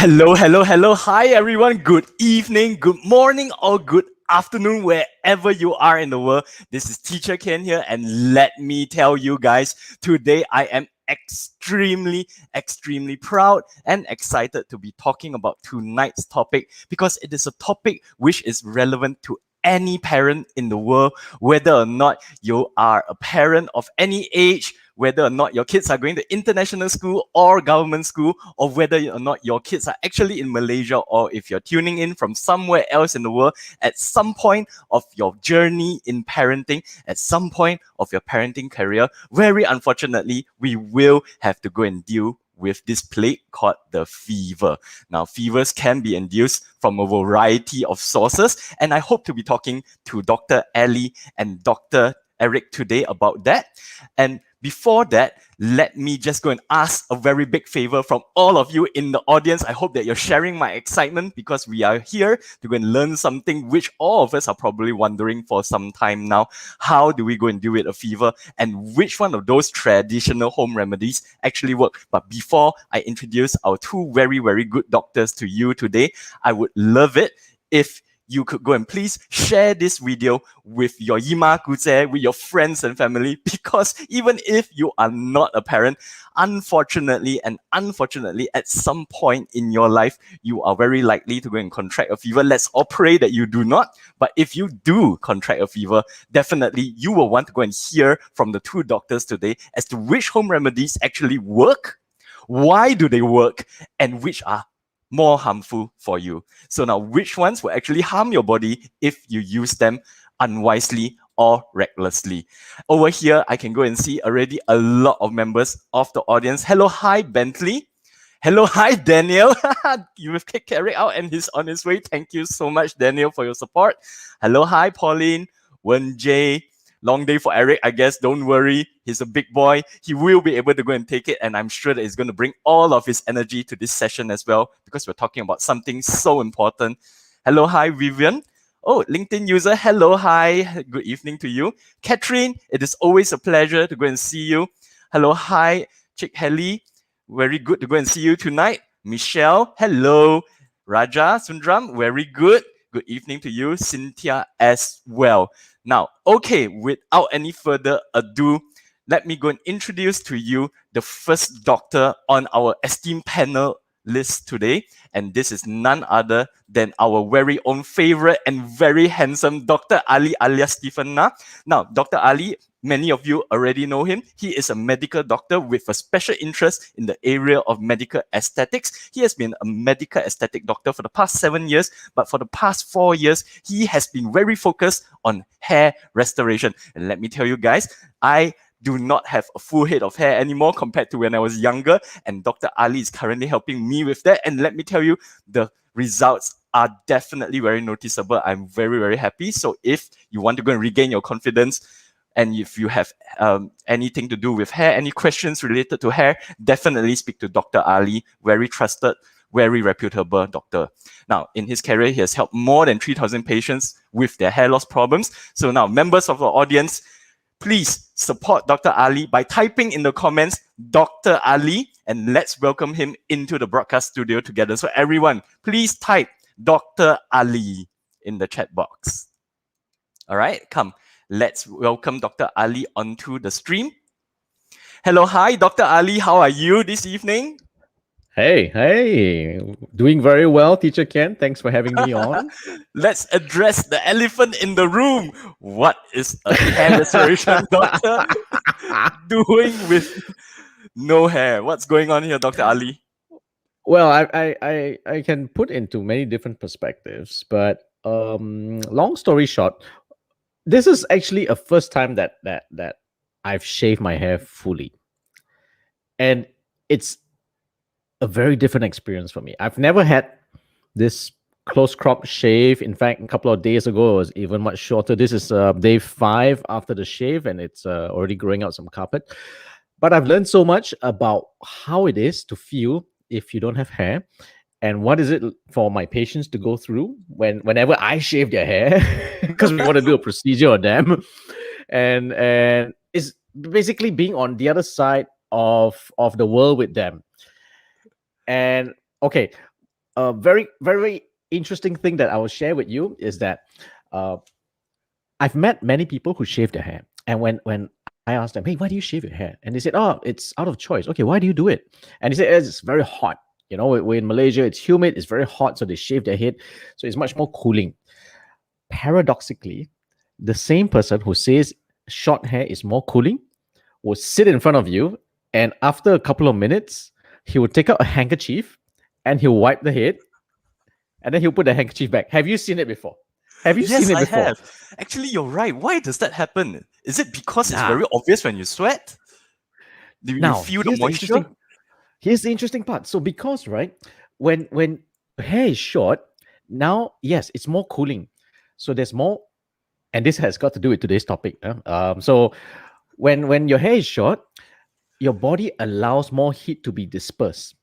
Hello, hello, hello. Hi, everyone. Good evening, good morning, or good afternoon, wherever you are in the world. This is Teacher Ken here, and let me tell you guys, today I am extremely proud and excited to be talking about tonight's topic because it is a topic which is relevant to any parent in the world, whether or not you are a parent of any age, whether or not your kids are going to international school or government school, or whether or not your kids are actually in Malaysia, or if you're tuning in from somewhere else in the world, at some point of your journey in parenting, at some point of your parenting career, very unfortunately, we will have to go and deal with this plague called the fever. Now, fevers can be induced from a variety of sources, and I hope to be talking to Dr. Ali and Dr. Eric today about that. And before that, let me just go and ask a very big favor from all of you in the audience. I hope that you're sharing my excitement because we are here to go and learn something which all of us are probably wondering for some time now. How do we go and deal with a fever, and which one of those traditional home remedies actually work? But before I introduce our two very good doctors to you today, I would love it if you could go and please share this video with your 𝗍𝗪𝗪𝐾𝐲, with your friends and family, because even if you are not a parent, unfortunately, at some point in your life, you are very likely to go and contract a fever. Let's all pray that you do not. But if you do contract a fever, definitely you will want to go and hear from the two doctors today as to which home remedies actually work, why do they work, and which are more harmful for you. So now, which ones will actually harm your body if you use them unwisely or recklessly? Over here, I can go and see already a lot of members of the audience. Hello, hi, Bentley. Hello, hi, Daniel. You've kicked Eric out and he's on his way. Thank you so much, Daniel, for your support. Hello, hi, Pauline, Wen J. Long day for Eric, I guess. Don't worry. He's a big boy. He will be able to go and take it. And I'm sure that he's going to bring all of his energy to this session as well, because we're talking about something so important. Hello, hi, Vivian. Oh, LinkedIn user. Hello, hi. Good evening to you. Catherine, it is always a pleasure to go and see you. Hello, hi, 𝗔𝐿𝐴. Very good to go and see you tonight. Michelle, hello. Raja Sundram, very good. Good evening to you. Cynthia as well. Now, okay, without any further ado, let me go and introduce to you the first doctor on our esteemed panel list today. And this is none other than our very own favorite and very handsome Dr. Ali alias Stephen Na. Now, Dr. Ali, many of you already know him. He is a medical doctor with a special interest in the area of medical aesthetics. He has been a medical aesthetic doctor for the past 7 years, but for the past 4 years, he has been very focused on hair restoration. And let me tell you guys, I do not have a full head of hair anymore compared to when I was younger, and Dr. Ali is currently helping me with that. And let me tell you, the results are definitely very noticeable. I'm very happy. So if you want to go and regain your confidence, and if you have anything to do with hair, any questions related to hair, definitely speak to Dr. Ali, very trusted, very reputable doctor. Now, in his career, he has helped more than 3,000 patients with their hair loss problems. So now, members of the audience, please support Dr. Ali by typing in the comments, Dr. Ali, and let's welcome him into the broadcast studio together. So everyone, please type Dr. Ali in the chat box. All right, come. Let's welcome Dr. Ali onto the stream. Hello, hi, Dr. Ali. How are you this evening? Hey, doing very well, Teacher Ken. Thanks for having me on. Let's address the elephant in the room. What is a hair restoration doctor doing with no hair? What's going on here, Dr. Ali? Well, I can put into many different perspectives, but long story short, this is actually a first time that I've shaved my hair fully, and it's a very different experience for me. I've never had this close crop shave. In fact, a couple of days ago, it was even much shorter. This is day 5 after the shave, and it's already growing out some carpet. But I've learned so much about how it is to feel if you don't have hair, and what is it for my patients to go through whenever I shave their hair, because we want to do a procedure on them, and it's basically being on the other side of the world with them. And okay, a very, very interesting thing that I will share with you is that I've met many people who shave their hair. And when I asked them, hey, why do you shave your hair? And they said, oh, it's out of choice. Okay, why do you do it? And they said, it's very hot. You know, we're in Malaysia, it's humid, it's very hot, so they shave their head. So it's much more cooling. Paradoxically, the same person who says short hair is more cooling will sit in front of you, and after a couple of minutes, he will take out a handkerchief and he'll wipe the head, and then he'll put the handkerchief back. Have you seen it before? Have you seen it before? I have. Actually, you're right. Why does that happen? Is it because it's very obvious when you sweat? Do you feel the moisture? Here's the interesting part. So because, right, when hair is short, now, yes, it's more cooling. So there's more, and this has got to do with today's topic. So when your hair is short, your body allows more heat to be dispersed.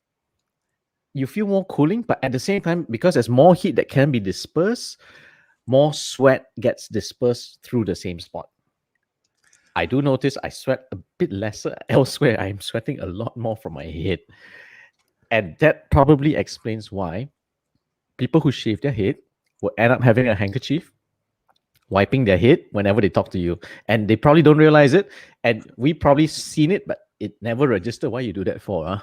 You feel more cooling, but at the same time, because there's more heat that can be dispersed, more sweat gets dispersed through the same spot. I do notice I sweat a bit lesser elsewhere. I'm sweating a lot more from my head. And that probably explains why people who shave their head will end up having a handkerchief, wiping their head whenever they talk to you. And they probably don't realize it. And we probably seen it, but it never registered why you do that for. Huh?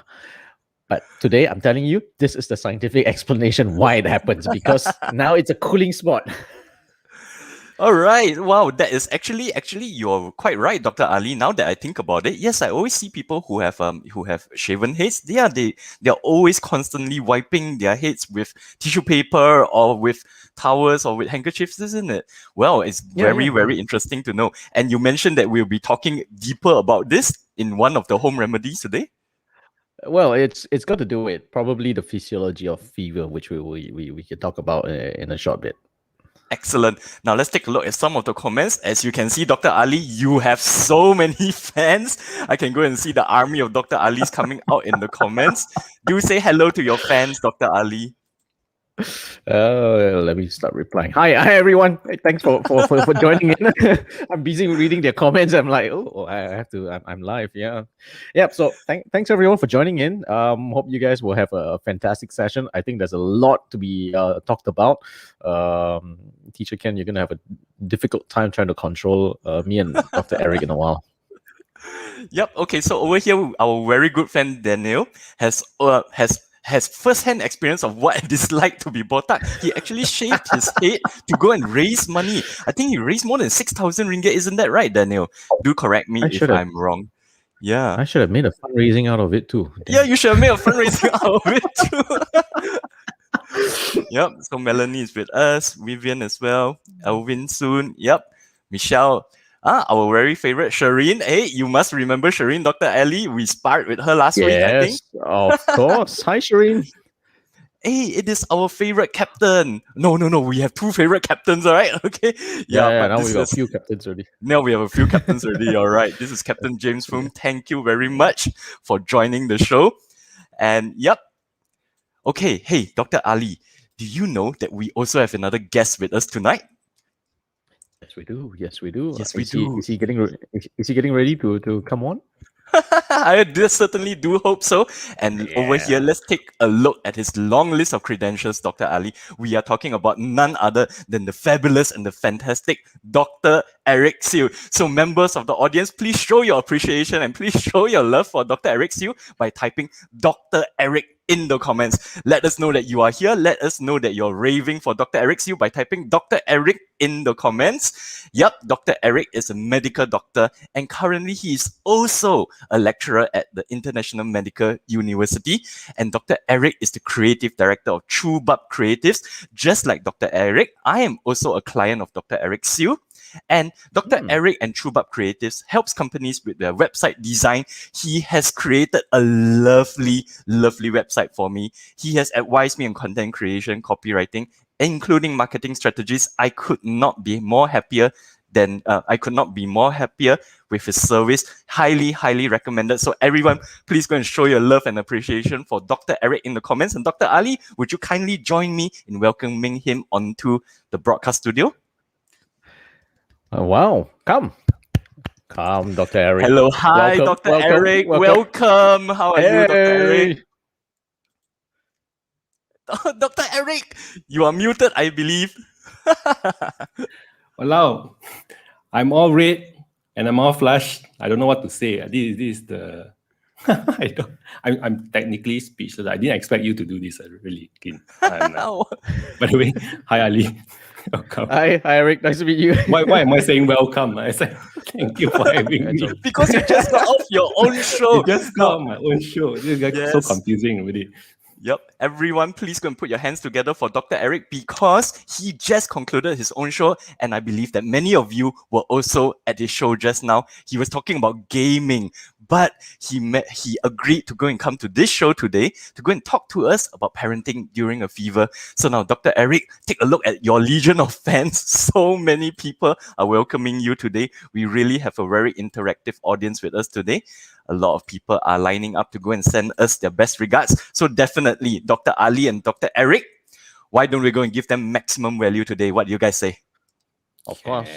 But today, I'm telling you, this is the scientific explanation why it happens, because now it's a cooling spot. All right. Wow, that is actually you're quite right, Dr. Ali. Now that I think about it, yes, I always see people who have shaven heads. They're always constantly wiping their heads with tissue paper or with towels or with handkerchiefs, isn't it? Well, it's very interesting to know. And you mentioned that we'll be talking deeper about this in one of the home remedies today. Well, it's got to do with probably the physiology of fever, which we can talk about in a short bit. Excellent. Now let's take a look at some of the comments. As you can see, Dr. Ali, you have so many fans. I can go and see the army of Dr. Ali's coming out in the comments. Do say hello to your fans, Dr. Ali. Let me start replying. Hi everyone. Thanks for joining in. I'm busy reading their comments. I'm like, I have to. I'm live. Yeah. So thanks everyone for joining in. Hope you guys will have a fantastic session. I think there's a lot to be talked about. Teacher Ken, you're gonna have a difficult time trying to control me and Dr. Eric in a while. Yep. Okay. So over here, our very good friend Daniel has first-hand experience of what it is like to be botak. He actually shaved his head to go and raise money. I think he raised more than 6,000 ringgit. Isn't that right, Daniel? Do correct me if I'm wrong. Yeah. I should have made a fundraising out of it too. Damn. Yeah, you should have made a fundraising out of it too. Yep. So Melanie is with us. Vivian as well. Alvin soon. Yep. Michelle. Our very favorite Shireen. Hey, you must remember Shireen, Dr. Ali. We sparred with her last week, I think. Yes, of course. Hi, Shireen. Hey, it is our favorite captain. No. We have two favorite captains, all right? Okay. Yeah, now we got a few captains already. Now we have a few captains already, all right. This is Captain James Foom. Thank you very much for joining the show. And yep. Okay, hey, Dr. Ali, do you know that we also have another guest with us tonight? Yes, we do. Yes, we do. Yes, we do. Is he getting ready to come on? I certainly do hope so. And over here, let's take a look at his long list of credentials, Dr. Ali. We are talking about none other than the fabulous and the fantastic Dr. Eric Siew. So members of the audience, please show your appreciation and please show your love for Dr. Eric Siew by typing Dr. Eric in the comments. Let us know that you are here. Let us know that you're raving for Dr. Eric Siew by typing Dr. Eric in the comments. Yep, Dr. Eric is a medical doctor and currently he is also a lecturer at the International Medical University. And Dr. Eric is the creative director of 𝗔𝗵𝗆𝗆 Creatives. Just like Dr. Eric, I am also a client of Dr. Eric Siew. And Dr. Eric and 𝗔𝗵𝗆𝗆 Creatives helps companies with their website design. He has created a lovely website for me. He has advised me on content creation, copywriting, including marketing strategies. I could not be more happier with his service. Highly recommended. So everyone, please go and show your love and appreciation for Dr. Eric in the comments. And Dr. Ali, would you kindly join me in welcoming him onto the broadcast studio? Wow. Come, Dr. Eric. Hello. Hi, Dr. Eric. Welcome. How are you, Dr. Eric? Dr. Eric, you are muted, I believe. Walao, I'm all red and I'm all flushed. I don't know what to say. This is the I'm technically speechless. I didn't expect you to do this. Really, Kin. By the way, hi Ali. Welcome. Hi, Eric. Nice to meet you. Why am I saying welcome? I said thank you for having me. Because you just got off your own show. You just got off my own show. This got so confusing really. Yep. Everyone, please go and put your hands together for Dr. Eric because he just concluded his own show. And I believe that many of you were also at his show just now. He was talking about gaming, but he agreed to go and come to this show today to go and talk to us about parenting during a fever. So now, Dr. Eric, take a look at your legion of fans. So many people are welcoming you today. We really have a very interactive audience with us today. A lot of people are lining up to go and send us their best regards. So definitely, Dr. Ali and Dr. Eric, why don't we go and give them maximum value today? What do you guys say? Of course.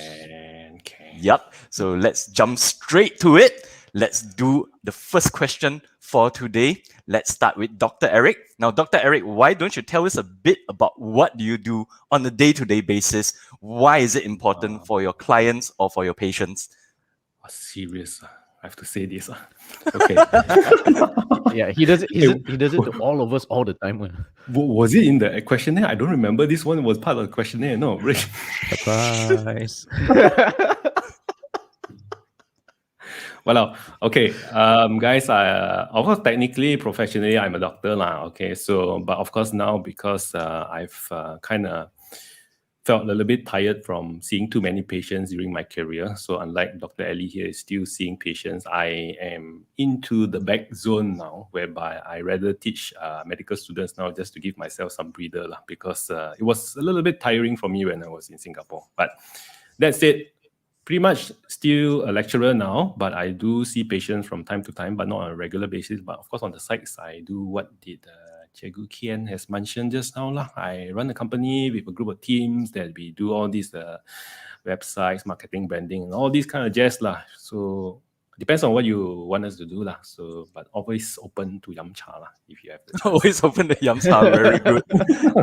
Yep. So let's jump straight to it. Let's do the first question for today. Let's start with Dr. Eric. Now, Dr. Eric, why don't you tell us a bit about what do you do on a day-to-day basis? Why is it important for your clients or for your patients? Serious. I have to say this. Okay. Yeah, he does it. He does it to all of us all the time. Was it in the questionnaire? I don't remember. This one was part of the questionnaire. No, really. Surprise. Well, okay, guys. Of course, technically, professionally, I'm a doctor now. Okay, so but of course now because I've kind of felt a little bit tired from seeing too many patients during my career. So unlike Dr. Ellie here is still seeing patients, I am into the back zone now, whereby I rather teach medical students now just to give myself some breather because it was a little bit tiring for me when I was in Singapore. But that said, pretty much still a lecturer now, but I do see patients from time to time, but not on a regular basis. But of course, on the sides, I do what did Cikgu Kian has mentioned just now. I run a company with a group of teams that we do all these websites, marketing, branding, and all these kind of jazz. So depends on what you want us to do. So, but always open to yum cha if you have the chance. Always open to yum cha. Very good.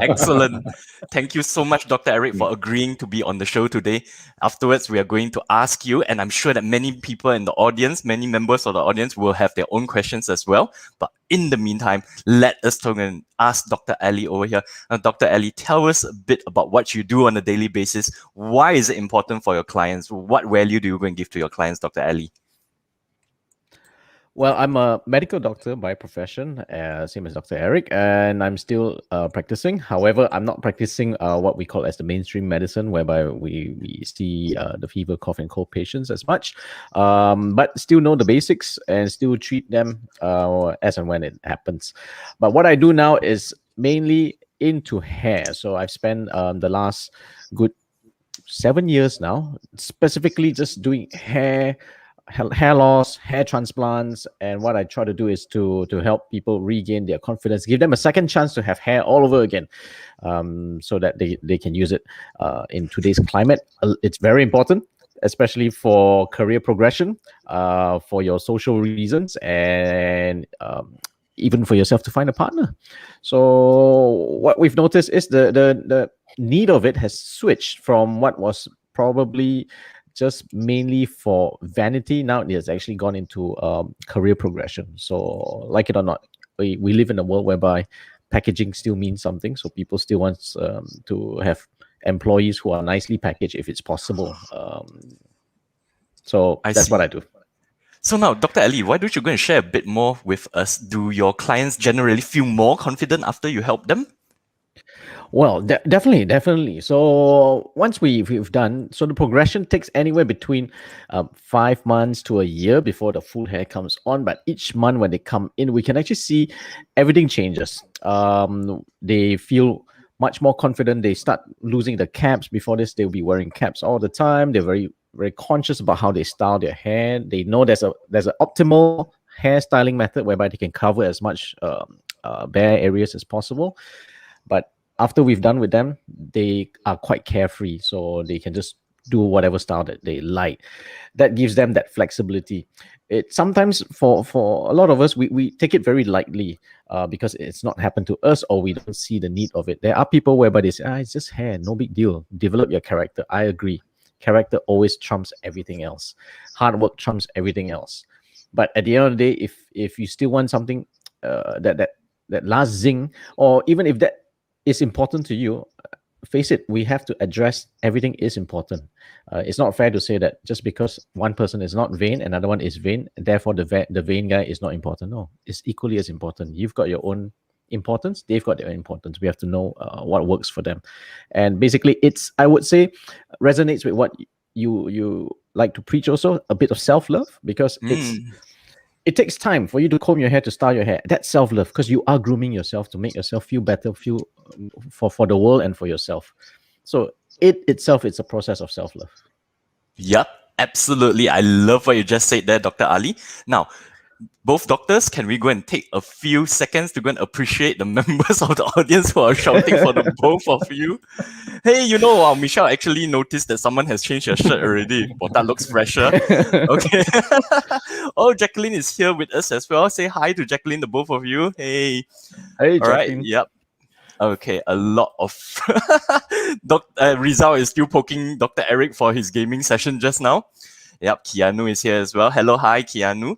Excellent. Thank you so much, Dr. Eric, for agreeing to be on the show today. Afterwards, we are going to ask you, and I'm sure that many people in the audience, many members of the audience will have their own questions as well. But in the meantime, let us talk and ask Dr. Ali over here. Now, Dr. Ali, tell us a bit about what you do on a daily basis. Why is it important for your clients? What value do you go and give to your clients, Dr. Ali? Well, I'm a medical doctor by profession, same as Dr. Eric, and I'm still practicing. However, I'm not practicing what we call as the mainstream medicine, whereby we see the fever, cough, and cold patients as much, but still know the basics and still treat them as and when it happens. But what I do now is mainly into hair. So I've spent the last good 7 years now, specifically just doing hair loss, hair transplants, and what I try to do is to help people regain their confidence, give them a second chance to have hair all over again, so that they can use it in today's climate. It's very important, especially for career progression, for your social reasons, and even for yourself to find a partner. So what we've noticed is the need of it has switched from what was probably just mainly for vanity. Now it has actually gone into career progression. So like it or not, we live in a world whereby packaging still means something. So people still want to have employees who are nicely packaged if it's possible. So that's what I do. So now, Dr. Ali, why don't you go and share a bit more with us? Do your clients generally feel more confident after you help them? Well, definitely. So once we've done, so the progression takes anywhere between 5 months to a year before the full hair comes on. But each month when they come in, we can actually see everything changes. They feel much more confident. They start losing the caps. Before this, they'll be wearing caps all the time. They're very conscious about how they style their hair. They know there's an optimal hairstyling method whereby they can cover as much bare areas as possible. But after we've done with them, they are quite carefree, so they can just do whatever style that they like. That gives them that flexibility. It sometimes for a lot of us, we take it very lightly because it's not happened to us or we don't see the need of it. There are people whereby they say, it's just hair, no big deal. Develop your character. I agree. Character always trumps everything else. Hard work trumps everything else. But at the end of the day, if you still want something that last zing, or even if that is important to you, face it, we have to address everything is important. It's not fair to say that just because one person is not vain, another one is vain, therefore the vain guy is not important. No, it's equally as important. You've got your own importance, they've got their own importance. We have to know what works for them. And basically, it's, I would say, resonates with what you like to preach also, a bit of self-love, because it takes time for you to comb your hair, to style your hair. That's self-love, because you are grooming yourself to make yourself feel better, feel for the world and for yourself. So it itself, it's a process of self-love. Yep, absolutely. I love what you just said there, Dr. Ali. Now, both doctors, can we go and take a few seconds to go and appreciate the members of the audience who are shouting for the both of you? Hey, you know, Michelle actually noticed that someone has changed your shirt already. Well, that looks fresher. Okay. Oh, Jacqueline is here with us as well. Say hi to Jacqueline, the both of you. Hey. Hey, All right. Jacqueline. Yep. Okay, a lot of Rizal is still poking Dr. Eric for his gaming session just now. Yep, Keanu is here as well. Hello, hi, Keanu.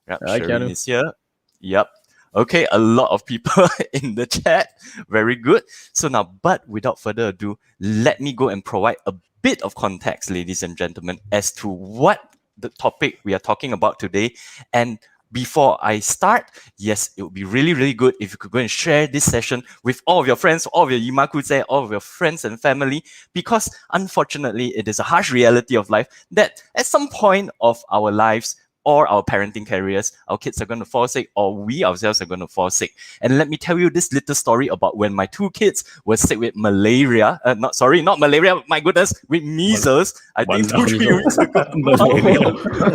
Yep, Hi, Shereen Keanu. is here. Yep. Okay, a lot of people in the chat. Very good. So now, but without further ado, let me go and provide a bit of context, ladies and gentlemen, as to what the topic we are talking about today. And before I start, yes, it would be really, really good if you could go and share this session with all of your friends, all of your 𝐸𝐴𝐺𝐾𝐲, all of your friends and family, because unfortunately, it is a harsh reality of life that at some point of our lives, or our parenting careers, our kids are going to fall sick, or we ourselves are going to fall sick. And let me tell you this little story about when my two kids were sick with malaria. Not malaria, my goodness, with measles. I think 2-3 weeks ago.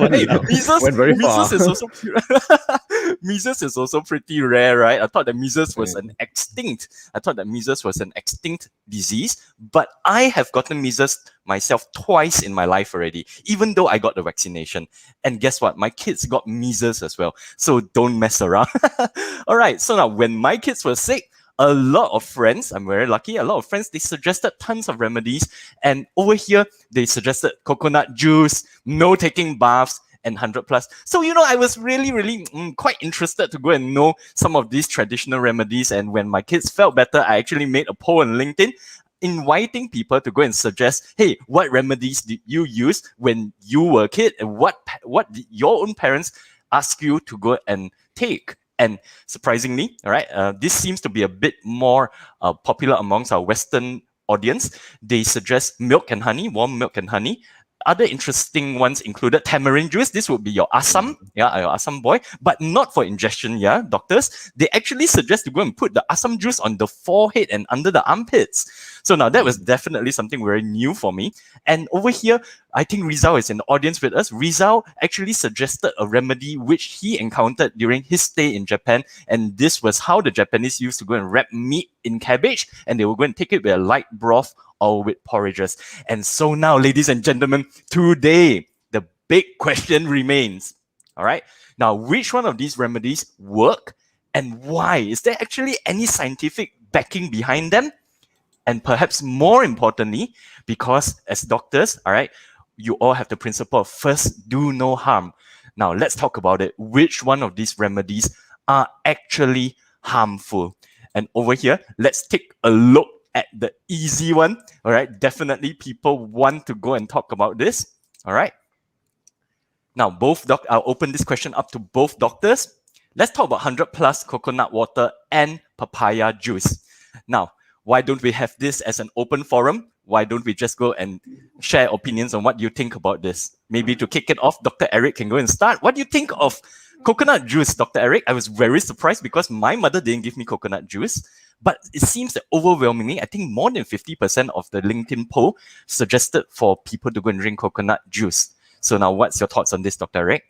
Hey, measles is also measles is also pretty rare, right? I thought that measles was an extinct. Disease, but I have gotten measles myself twice in my life already, even though I got the vaccination. And guess what? My kids got measles as well. So don't mess around. All right. So now when my kids were sick, a lot of friends, I'm very lucky, a lot of friends, they suggested tons of remedies. And over here, they suggested coconut juice, no taking baths, and 100+. So, you know, I was really, really quite interested to go and know some of these traditional remedies. And when my kids felt better, I actually made a poll on LinkedIn inviting people to go and suggest, hey, what remedies did you use when you were a kid? And what did your own parents ask you to go and take? And surprisingly, all right, this seems to be a bit more popular amongst our Western audience. They suggest milk and honey, warm milk and honey. Other interesting ones included tamarind juice. This would be your asam, your asam boy, but not for ingestion, doctors. They actually suggest to go and put the asam juice on the forehead and under the armpits. So now that was definitely something very new for me. And over here, I think Rizal is in the audience with us. Rizal actually suggested a remedy which he encountered during his stay in Japan. And this was how the Japanese used to go and wrap meat in cabbage, and they were going to take it with a light broth or with porridges. And so now, ladies and gentlemen, today, the big question remains. All right. Now, which one of these remedies work and why? Is there actually any scientific backing behind them? And perhaps more importantly, because as doctors, all right, you all have the principle of first do no harm. Now, let's talk about it. Which one of these remedies are actually harmful? And over here, let's take a look at the easy one. All right, definitely people want to go and talk about this. All right. Now, I'll open this question up to both doctors. Let's talk about 100+ coconut water and papaya juice. Now, why don't we have this as an open forum? Why don't we just go and share opinions on what you think about this? Maybe to kick it off, Dr. Eric can go and start. What do you think of coconut juice, Dr. Eric? I was very surprised because my mother didn't give me coconut juice. But it seems that overwhelmingly, I think more than 50% of the LinkedIn poll suggested for people to go and drink coconut juice. So now what's your thoughts on this, Dr. Eric?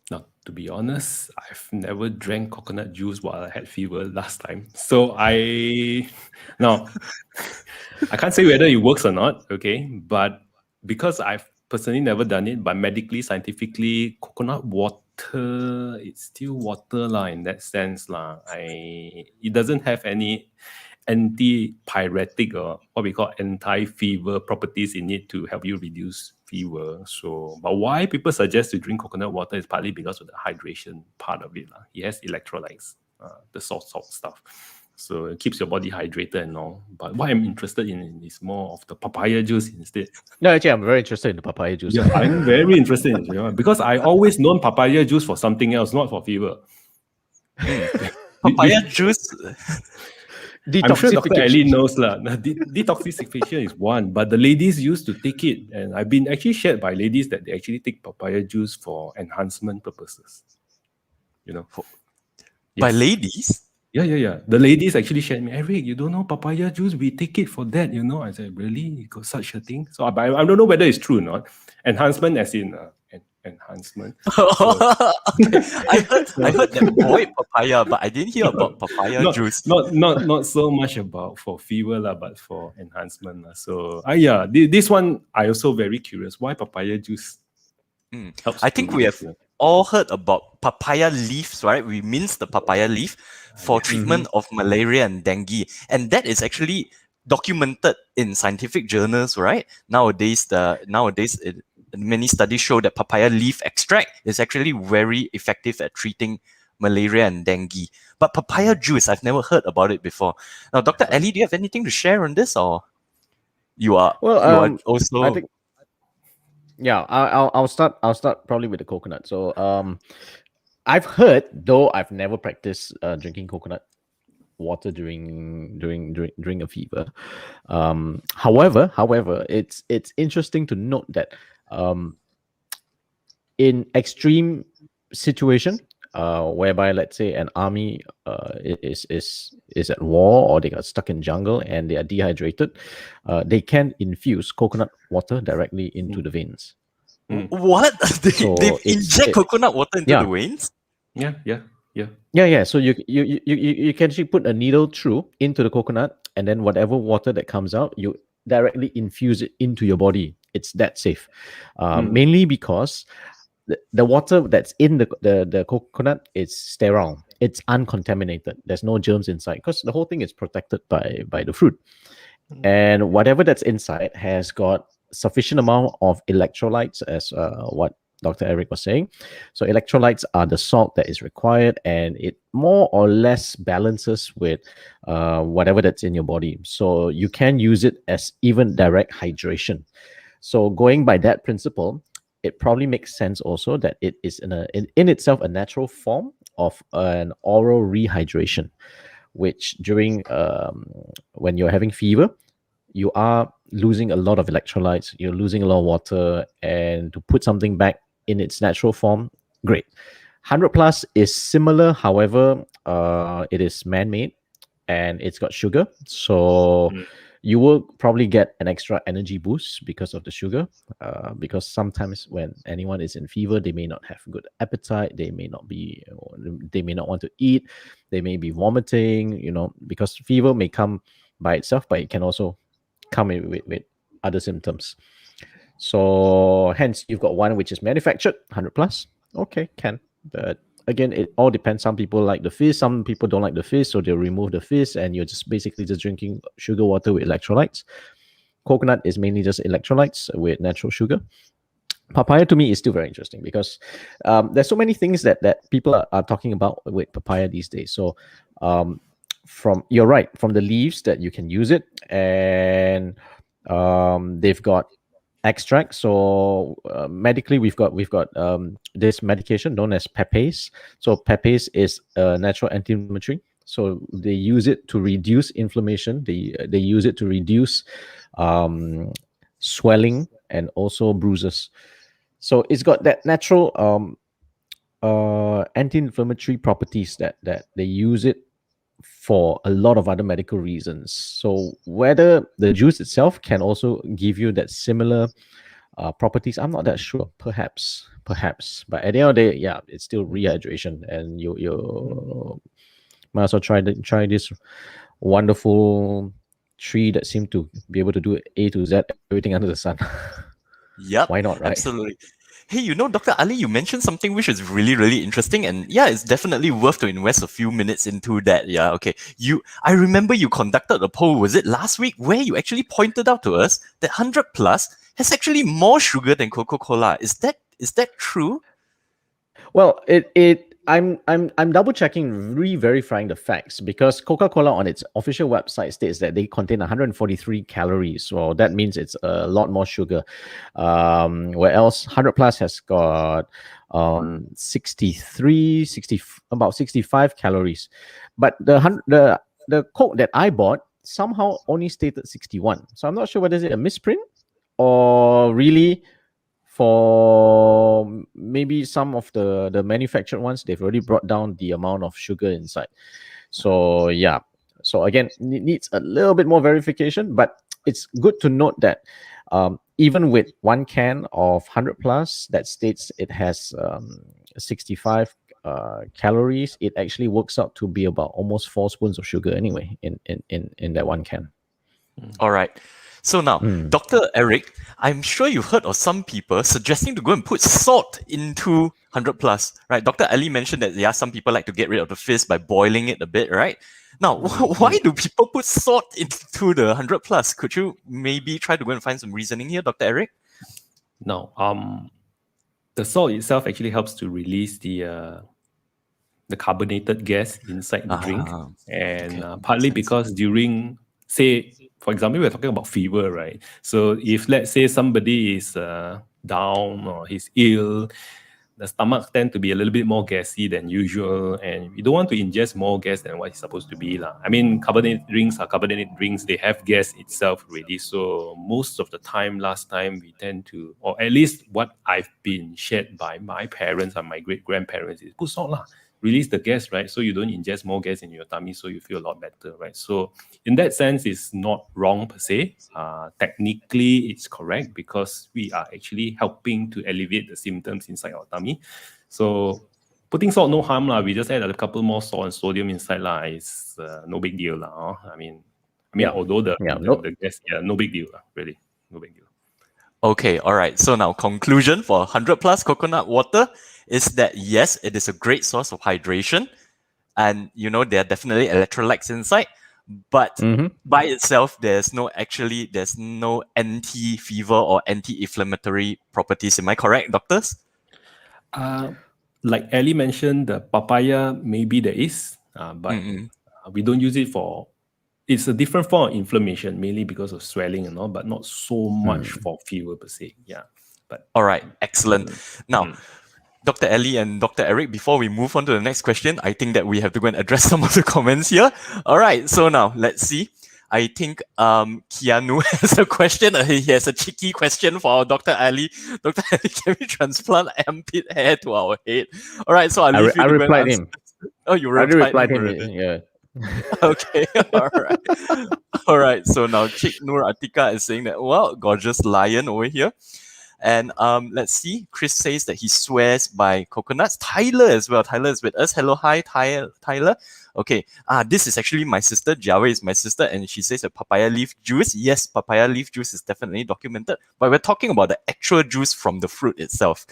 Now, to be honest, I've never drank coconut juice while I had fever last time. So now I can't say whether it works or not, okay? But because I've personally never done it, but medically, scientifically, coconut water, it's still water lah in that sense lah. It doesn't have any anti-pyretic or what we call anti-fever properties in it to help you reduce fever. So, but why people suggest to drink coconut water is partly because of the hydration part of it lah. It has electrolytes, the salt stuff. So it keeps your body hydrated and all. But what I'm interested in is more of the papaya juice instead. No, actually, I'm very interested in the papaya juice. Yeah, I'm very interested in it because I always known papaya juice for something else, not for fever. Papaya juice. I'm sure Dr. Ali knows lah. Detoxification is one, but the ladies used to take it, and I've been actually shared by ladies that they actually take papaya juice for enhancement purposes. You know, By ladies? Yeah. The ladies actually shared me, Eric, you don't know papaya juice? We take it for that, you know. I said, really? You got such a thing? So I don't know whether it's true or not. Enhancement as in enhancement. I heard that boy papaya, but I didn't hear about papaya juice. Not so much about for fever lah, but for enhancement lah. So this one I also very curious. Why papaya juice? I think we have all heard about papaya leaves, right? We mince the papaya leaf for treatment of malaria and dengue, and that is actually documented in scientific journals, right? Nowadays, many studies show that papaya leaf extract is actually very effective at treating malaria and dengue. But papaya juice, I've never heard about it before. Now, Dr. Ali, do you have anything to share on this, or you are also? I think, yeah, I'll start probably with the coconut. So I've heard, though I've never practiced drinking coconut water during a fever. However, it's interesting to note that in extreme situation, whereby let's say an army is at war, or they got stuck in jungle and they are dehydrated, they can infuse coconut water directly into the veins. What? They inject coconut water into the veins? Yeah. So you can actually put a needle through into the coconut, and then whatever water that comes out, you directly infuse it into your body. It's that safe. Mainly because the water that's in the coconut is sterile. It's uncontaminated. There's no germs inside because the whole thing is protected by the fruit. And whatever that's inside has got sufficient amount of electrolytes, as what Dr. Eric was saying. So electrolytes are the salt that is required, and it more or less balances with whatever that's in your body. So you can use it as even direct hydration. So going by that principle, it probably makes sense also that it is in itself a natural form of an oral rehydration, which during when you're having fever, you are losing a lot of electrolytes, you're losing a lot of water, and to put something back in its natural form, great. 100 plus is similar, however, it is man-made and it's got sugar. So you will probably get an extra energy boost because of the sugar. Because sometimes when anyone is in fever, they may not have good appetite, they may not want to eat, they may be vomiting, because fever may come by itself, but it can also come with other symptoms. So hence you've got one which is manufactured 100 plus. Okay, can. But again, it all depends. Some people like the fizz, some people don't like the fizz, so they'll remove the fizz, and you're just basically just drinking sugar water with electrolytes. Coconut is mainly just electrolytes with natural sugar. Papaya to me is still very interesting because there's so many things that people are talking about with papaya these days. So you're right, from the leaves that you can use it, and they've got extract. So medically, we've got this medication known as 𝗵𝗺𝗃. So 𝗵𝗺𝗃 is a natural anti-inflammatory. So they use it to reduce inflammation. They use it to reduce swelling and also bruises. So it's got that natural anti-inflammatory properties that they use it for a lot of other medical reasons. So whether the juice itself can also give you that similar properties. I'm not that sure. Perhaps. But at the end of the day, yeah, it's still rehydration, and you might as well try this wonderful tree that seemed to be able to do A to Z, everything under the sun. Yep. Why not, right? Absolutely. Hey, Dr. Ali, you mentioned something which is really, really interesting, and yeah, it's definitely worth to invest a few minutes into that. Yeah, okay. I remember you conducted a poll, was it last week, where you actually pointed out to us that 100 plus has actually more sugar than Coca-Cola. Is that true? Well, I'm double checking, re-verifying the facts, because Coca-Cola on its official website states that they contain 143 calories. Well, that means it's a lot more sugar. Where else 100 plus has got about 65 calories. But the Coke that I bought somehow only stated 61. So I'm not sure whether it's a misprint or really for maybe some of the manufactured ones, they've already brought down the amount of sugar inside. So yeah. So again, it needs a little bit more verification, but it's good to note that even with one can of 100 plus that states it has 65 calories, it actually works out to be about almost 4 spoons of sugar anyway in that one can. All right. So now, Dr. Eric, I'm sure you've heard of some people suggesting to go and put salt into 100 plus, right? Dr. Ali mentioned that, yeah, some people like to get rid of the fizz by boiling it a bit, right? Now, why do people put salt into the 100 plus? Could you maybe try to go and find some reasoning here, Dr. Eric? No, the salt itself actually helps to release the carbonated gas inside the drink, and okay, partly because during, say, for example, we're talking about fever, right? So if let's say somebody is down or he's ill, the stomach tend to be a little bit more gassy than usual, and you don't want to ingest more gas than what it's supposed to be. I mean, carbonated drinks, they have gas itself already. So most of the time, last time, we tend to, or at least what I've been shared by my parents and my great-grandparents, is put salt, release the gas, right? So you don't ingest more gas in your tummy, so you feel a lot better, right? So in that sense, it's not wrong per se. Technically, it's correct because we are actually helping to alleviate the symptoms inside our tummy. So putting salt, no harm. We just add a couple more salt and sodium inside. It's no big deal. I mean, although the gas, no big deal. Really, no big deal. Okay, all right. So now, conclusion for 100 plus coconut water is that yes, it is a great source of hydration, and there are definitely electrolytes inside, but by itself there's no anti-fever or anti-inflammatory properties. Am I correct, doctors? Like Ali mentioned, the papaya, maybe there is, but we don't use it for. It's a different form of inflammation, mainly because of swelling and all, but not so much for fever per se. Yeah. But all right, excellent. Now, Dr. Ellie and Dr. Eric, before we move on to the next question, I think that we have to go and address some of the comments here. All right, so now let's see. I think Keanu has a question. He has a cheeky question for our Dr. Ali. Dr. Ali, can we transplant armpit hair to our head? All right, so I replied him. Oh, you replied him. Yeah. Okay, all right. So now Chick Nur Atika is saying that, well, gorgeous lion over here. And let's see. Chris says that he swears by coconuts. Tyler as well. Tyler is with us. Hello, hi, Tyler. Okay. This is actually my sister. Jiawei is my sister, and she says that papaya leaf juice. Yes, papaya leaf juice is definitely documented, but we're talking about the actual juice from the fruit itself.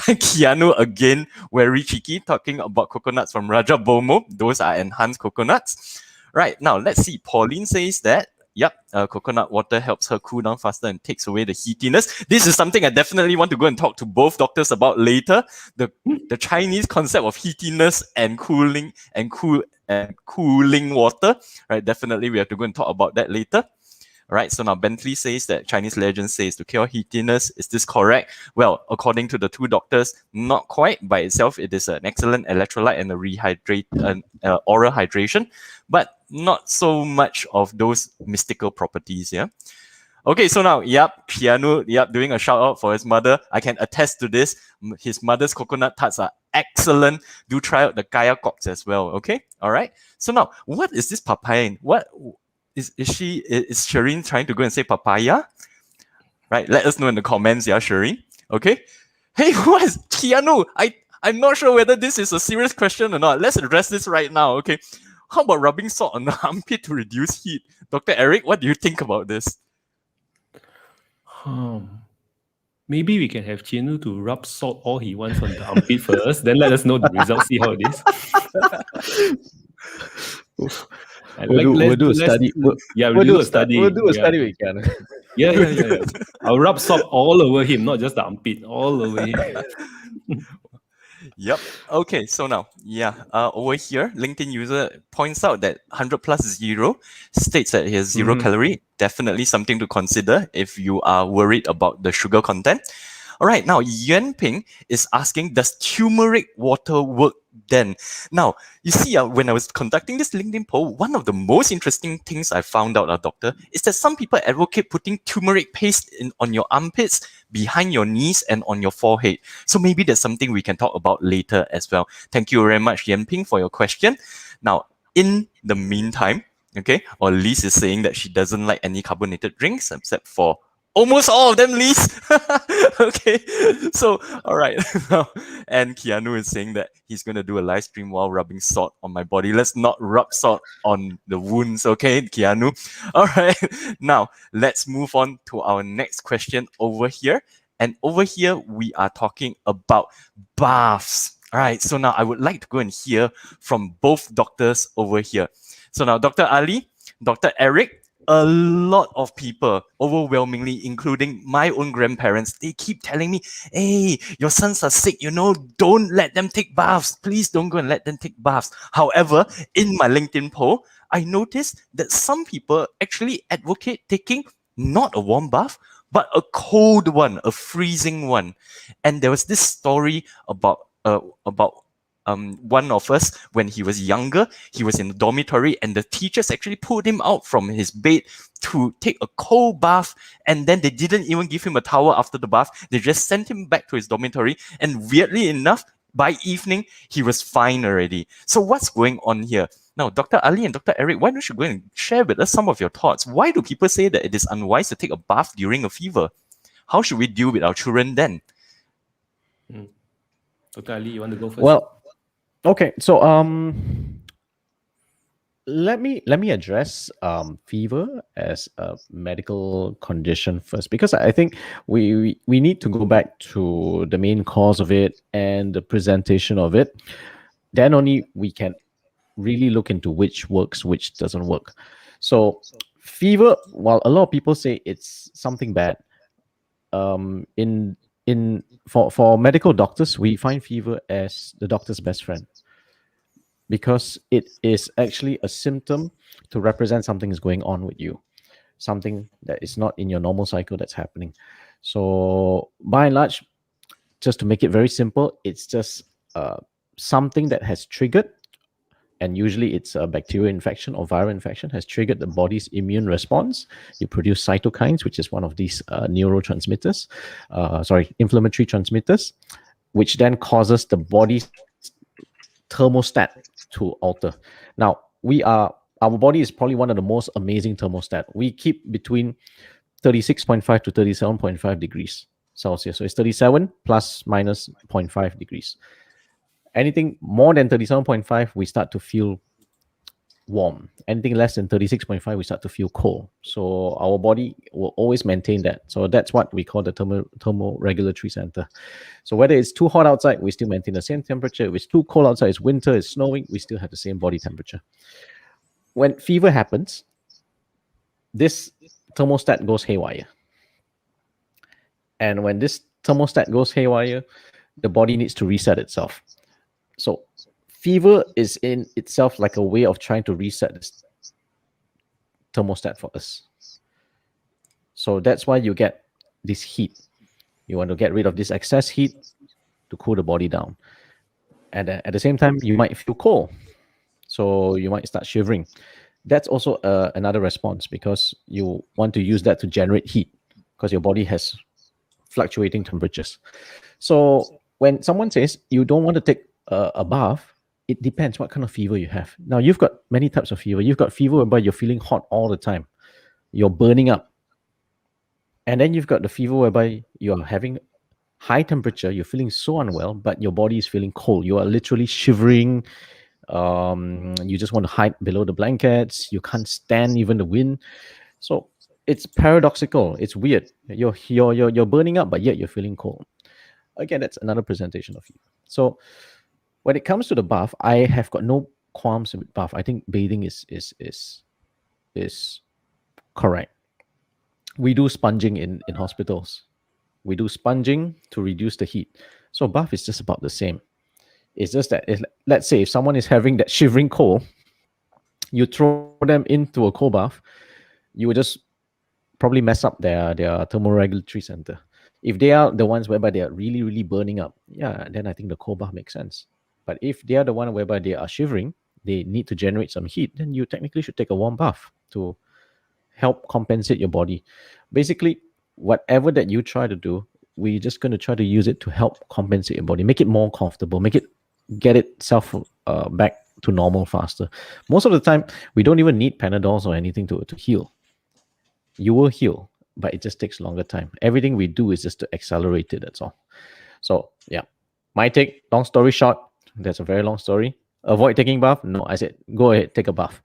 Keanu again, very cheeky, talking about coconuts from Raja Bomo. Those are enhanced coconuts. Right, now let's see. Pauline says that coconut water helps her cool down faster and takes away the heatiness. This is something I definitely want to go and talk to both doctors about later. The Chinese concept of heatiness and cooling water. Right, definitely we have to go and talk about that later. All right, so now Bentley says that Chinese legend says to cure heatiness. Is this correct? Well, according to the two doctors, not quite. By itself, it is an excellent electrolyte and a oral hydration, but not so much of those mystical properties, yeah? Okay, so now, Keanu, doing a shout out for his mother. I can attest to this. His mother's coconut tarts are excellent. Do try out the 𝐿𝐴𝐺 as well, okay? All right. So now, what is this papaya? What is Shireen trying to go and say papaya? right? Let us know in the comments, yeah, Shireen. Okay. Hey, what is Keanu? I'm not sure whether this is a serious question or not. Let's address this right now. Okay. How about rubbing salt on the armpit to reduce heat? Dr. Eric, what do you think about this? Maybe we can have Chinu to rub salt all he wants on the armpit first, then let us know the results, see how it is. We'll do a study. We'll do a study. We'll do a study with Keanu. Yeah. I'll rub salt all over him, not just the armpit, all over him. Yep. Okay. So now, over here, LinkedIn user points out that 100+0 states that he has 0 calorie. Definitely something to consider if you are worried about the sugar content. All right. Now, Yuan Ping is asking, does turmeric water work then? Now, you see, when I was conducting this LinkedIn poll, one of the most interesting things I found out, doctor, is that some people advocate putting turmeric paste on your armpits, behind your knees, and on your forehead. So maybe that's something we can talk about later as well. Thank you very much, Yan Ping, for your question. Now, in the meantime, okay, or Liz is saying that she doesn't like any carbonated drinks except for almost all of them, Liz. Okay, so all right. And Keanu is saying that he's going to do a live stream while rubbing salt on my body. Let's not rub salt on the wounds, okay, Keanu? All right, now let's move on to our next question over here. And over here, we are talking about baths. All right, so now I would like to go and hear from both doctors over here. So now, Dr. Ali, Dr. Eric, a lot of people, overwhelmingly, including my own grandparents, they keep telling me, hey, your sons are sick, don't let them take baths. Please don't go and let them take baths. However, in my LinkedIn poll, I noticed that some people actually advocate taking not a warm bath, but a cold one, a freezing one. And there was this story about one of us, when he was younger, he was in the dormitory and the teachers actually pulled him out from his bed to take a cold bath, and then they didn't even give him a towel after the bath. They just sent him back to his dormitory, and weirdly enough, by evening, he was fine already. So what's going on here? Now, Dr. Ali and Dr. Eric, why don't you go and share with us some of your thoughts? Why do people say that it is unwise to take a bath during a fever? How should we deal with our children then? Dr. Ali, you want to go first? Well, okay, so let me address fever as a medical condition first, because I think we need to go back to the main cause of it and the presentation of it. Then only we can really look into which works, which doesn't work. So fever, while a lot of people say it's something bad, for medical doctors, we find fever as the doctor's best friend, because it is actually a symptom to represent something is going on with you, something that is not in your normal cycle that's happening. So by and large, just to make it very simple, it's just something that has triggered, and usually it's a bacterial infection or viral infection, has triggered the body's immune response. You produce cytokines, which is one of these neurotransmitters, inflammatory transmitters, which then causes the body's thermostat to alter. Now, our body is probably one of the most amazing thermostat. We keep between 36.5 to 37.5 degrees Celsius. So it's 37 plus minus 0.5 degrees. Anything more than 37.5, we start to feel warm. Anything less than 36.5, we start to feel cold. So our body will always maintain that. So that's what we call the thermoregulatory center. So whether it's too hot outside, we still maintain the same temperature. If it's too cold outside, it's winter, it's snowing, we still have the same body temperature. When fever happens, this thermostat goes haywire. And when this thermostat goes haywire, the body needs to reset itself. So fever is in itself like a way of trying to reset this thermostat for us. So that's why you get this heat. You want to get rid of this excess heat to cool the body down. And at the same time, you might feel cold. So you might start shivering. That's also another response, because you want to use that to generate heat, because your body has fluctuating temperatures. So when someone says you don't want to take a bath, it depends what kind of fever you have. Now, you've got many types of fever. You've got fever whereby you're feeling hot all the time. You're burning up. And then you've got the fever whereby you are having high temperature, you're feeling so unwell, but your body is feeling cold. You are literally shivering. You just want to hide below the blankets. You can't stand even the wind. So it's paradoxical. It's weird. You're burning up, but yet you're feeling cold. Again, that's another presentation of fever. So when it comes to the bath, I have got no qualms with bath. I think bathing is correct. We do sponging in hospitals. We do sponging to reduce the heat. So bath is just about the same. It's just that let's say if someone is having that shivering cold, you throw them into a cold bath, you would just probably mess up their thermoregulatory center. If they are the ones whereby they are really, really burning up, yeah, then I think the cold bath makes sense. But if they are the one whereby they are shivering, they need to generate some heat, then you technically should take a warm bath to help compensate your body. Basically, whatever that you try to do, we're just going to try to use it to help compensate your body, make it more comfortable, get itself back to normal faster. Most of the time, we don't even need Panadols or anything to heal. You will heal, but it just takes longer time. Everything we do is just to accelerate it, that's all. So yeah, my take, long story short, that's a very long story. Avoid taking bath? No, I said go ahead, take a bath.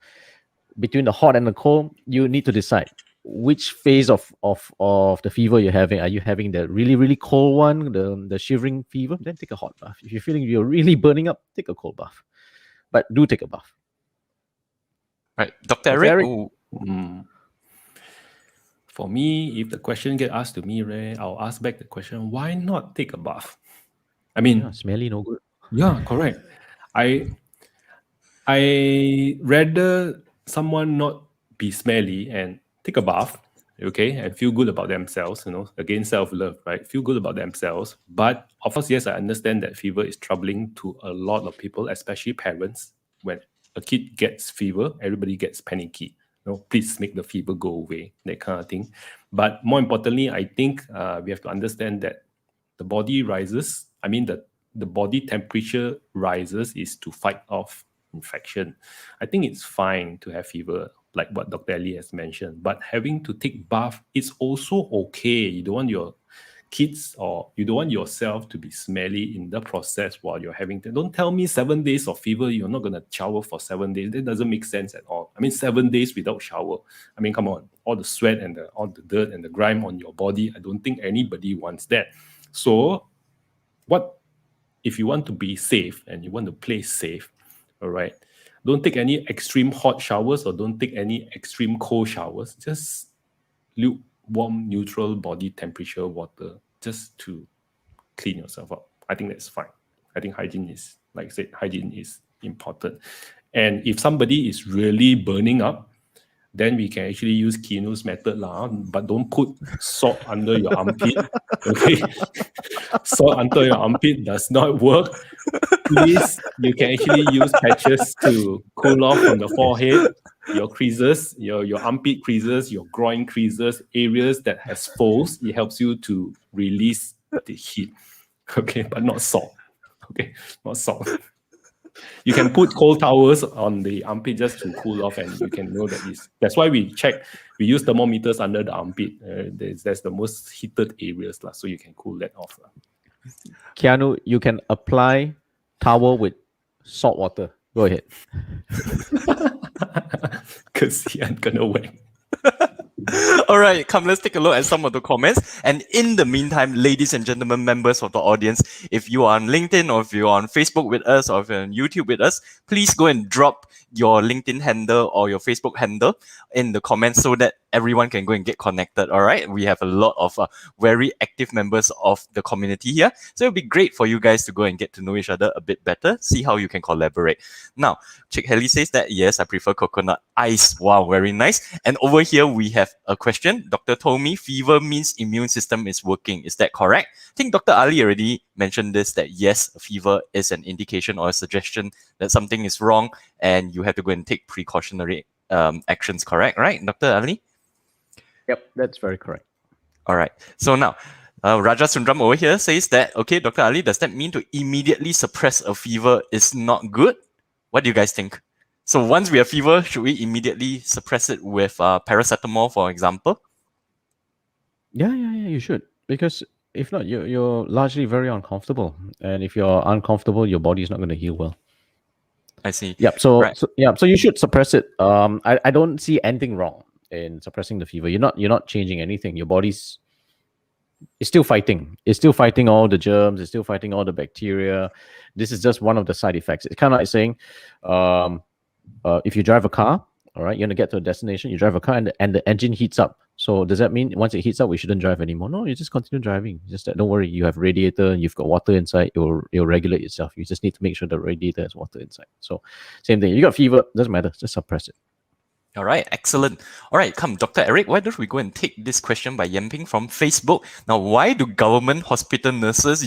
Between the hot and the cold, you need to decide which phase of the fever you're having. Are you having the really, really cold one, the shivering fever? Then take a hot bath. If you're feeling you're really burning up, take a cold bath. But do take a bath. Right, Dr. Dr. Eric. Eric? Mm. For me, if the question get asked to me, Ray, I'll ask back the question, why not take a bath? I mean, Yeah, smelly, no good. yeah, correct. I rather someone not be smelly and take a bath, okay, and feel good about themselves, again, self-love, right? Feel good about themselves. But of course, yes, I understand that fever is troubling to a lot of people, especially parents. When a kid gets fever, everybody gets panicky. Please make the fever go away, that kind of thing. But more importantly, I think we have to understand that the body rises. I mean, the body temperature rises is to fight off infection. I think it's fine to have fever, like what Dr. Ali has mentioned. But having to take bath, it's also okay. You don't want your kids or you don't want yourself to be smelly in the process while you're having to. Don't tell me 7 days of fever, you're not going to shower for 7 days. That doesn't make sense at all. I mean, 7 days without shower. I mean, come on, all the sweat and all the dirt and the grime on your body. I don't think anybody wants that. So what if you want to be safe and you want to play safe, all right, don't take any extreme hot showers or don't take any extreme cold showers. Just lukewarm, neutral body temperature water just to clean yourself up. I think that's fine. I think hygiene is, like I said, hygiene is important. And if somebody is really burning up, then we can actually use Keanu's method, but don't put salt under your armpit. Okay, salt under your armpit does not work. Please, you can actually use patches to cool off from the forehead, your creases, your armpit creases, your groin creases, areas that has folds. It helps you to release the heat. Okay, but not salt. Okay, not salt. You can put cold towels on the armpit just to cool off, and you can know that that's why we use thermometers under the armpit. That's the most heated areas, so you can cool that off. Keanu, you can apply towel with salt water. Go ahead. Because he ain't gonna wet. All right, come, let's take a look at some of the comments. And in the meantime, ladies and gentlemen, members of the audience, if you are on LinkedIn or if you're on Facebook with us or if you're on YouTube with us, please go and drop your LinkedIn handle or your Facebook handle in the comments so that everyone can go and get connected. All right, we have a lot of very active members of the community here. So it'll be great for you guys to go and get to know each other a bit better, see how you can collaborate. Now, 𝗔𝐿𝐴 says that, yes, I prefer coconut ice. Wow, very nice. And over here, we have a question. Doctor told me fever means immune system is working. Is that correct? I think Dr. Ali already mentioned this, that yes, a fever is an indication or a suggestion that something is wrong and you have to go and take precautionary actions, correct? Right, Dr. Ali? Yep, that's very correct. All right. So now, Raja Sundram over here says that, okay, Dr. Ali, does that mean to immediately suppress a fever is not good? What do you guys think? So once we have fever, should we immediately suppress it with paracetamol, for example? Yeah, you should, because if not, you're largely very uncomfortable, and if you're uncomfortable, your body is not going to heal well. I see. Yep. So, Right. so you should suppress it. I don't see anything wrong in suppressing the fever. You're not changing anything. Your body's it's still fighting. It's still fighting all the germs. It's still fighting all the bacteria. This is just one of the side effects. It's kind of like saying, if you drive a car, all right, you're gonna get to a destination. You drive a car, and the engine heats up. So does that mean once it heats up, we shouldn't drive anymore? No, you just continue driving. Just that, don't worry. You have radiator. You've got water inside. It'll regulate itself. You just need to make sure the radiator has water inside. So same thing. You got fever, doesn't matter. Just suppress it. All right, excellent. All right, come, Dr. Eric, why don't we go and take this question by Yamping from Facebook? Now, why do government hospital nurses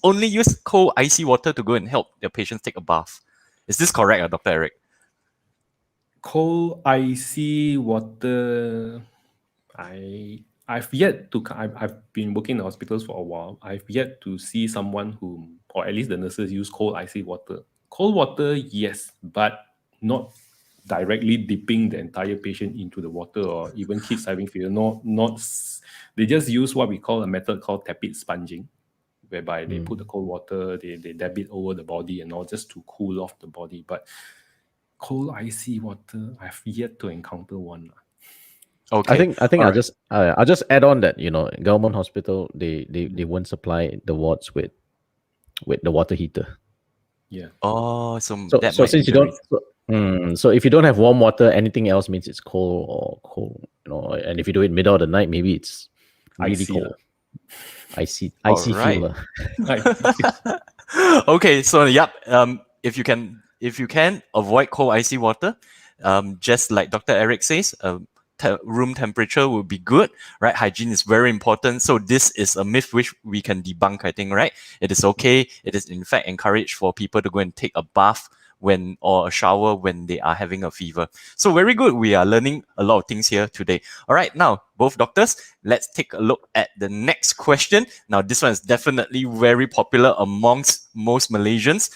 only use cold, icy water to go and help their patients take a bath? Is this correct, Dr. Eric? Cold, icy water. I've been working in hospitals for a while. I've yet to see someone who, or at least the nurses, use cold, icy water. Cold water, yes, but not directly dipping the entire patient into the water, or even kids having fever. They just use what we call a method called tepid sponging, whereby they put the cold water, they dab it over the body and all, just to cool off the body. But cold, icy water, I've yet to encounter one. Okay. I think All I'll just add on that, government hospital, they won't supply the wards with the water heater. Yeah. Oh, So that might since be you the don't, reason. so if you don't have warm water, anything else means it's cold or cold, and if you do it middle of the night, maybe it's really Icy, cold. Icy Alright. fever. Okay, so yep, if you can avoid cold icy water, just like Dr. Eric says, room temperature will be good, right? Hygiene is very important. So this is a myth which we can debunk, I think, right? It is okay. It is in fact encouraged for people to go and take a bath or a shower when they are having a fever. So very good. We are learning a lot of things here today. All right, now both doctors, let's take a look at the next question. Now this one is definitely very popular amongst most Malaysians.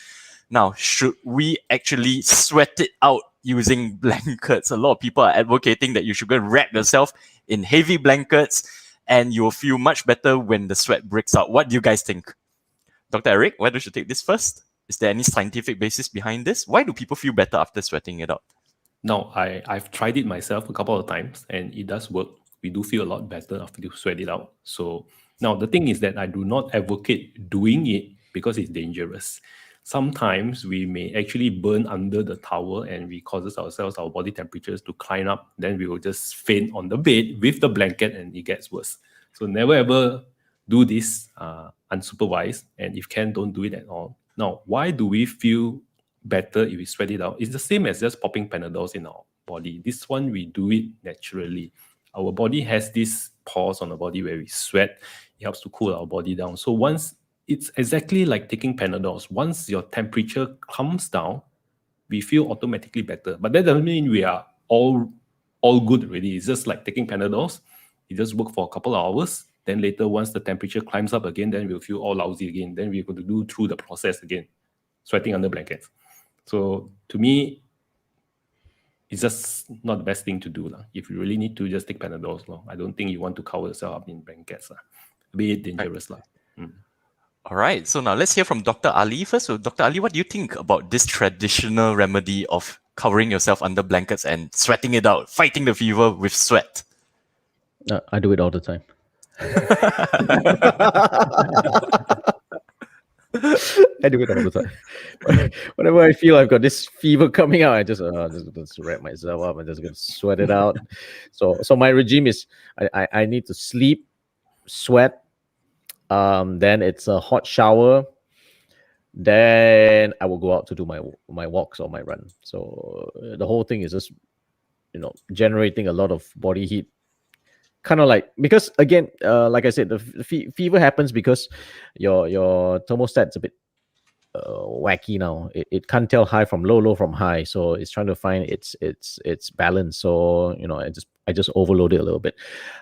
Now, should we actually sweat it out using blankets? A lot of people are advocating that you should go and wrap yourself in heavy blankets and you'll feel much better when the sweat breaks out. What do you guys think? Dr. Eric, why don't you take this first? Is there any scientific basis behind this? Why do people feel better after sweating it out? No, I've tried it myself a couple of times and it does work. We do feel a lot better after you sweat it out. So now the thing is that I do not advocate doing it because it's dangerous. Sometimes we may actually burn under the towel and we causes ourselves, our body temperatures to climb up. Then we will just faint on the bed with the blanket and it gets worse. So never ever do this unsupervised, and if can, don't do it at all. Now, why do we feel better if we sweat it out? It's the same as just popping Panadols in our body. This one, we do it naturally. Our body has this pores on the body where we sweat. It helps to cool our body down. So once, it's exactly like taking Panadols. Once your temperature comes down, we feel automatically better. But that doesn't mean we are all good already. It's just like taking Panadols. You just work for a couple of hours. Then later, once the temperature climbs up again, then we'll feel all lousy again. Then we're going to do through the process again, sweating under blankets. So to me, it's just not the best thing to do. If you really need to, just take Panadols. I don't think you want to cover yourself up in blankets. A bit dangerous. All right, so now let's hear from Dr. Ali first. So Dr. Ali, what do you think about this traditional remedy of covering yourself under blankets and sweating it out, fighting the fever with sweat? I do it all the time. I do it all the time. Whenever I feel I've got this fever coming out, I just wrap myself up and just gonna sweat it out. So my regime is I need to sleep, sweat, then it's a hot shower, then I will go out to do my walks or my run. So the whole thing is just generating a lot of body heat. Kind of like, because again, like I said, the fever happens because your thermostat's a bit wacky now. It can't tell high from low, low from high, so it's trying to find its balance. So I just overload it a little bit.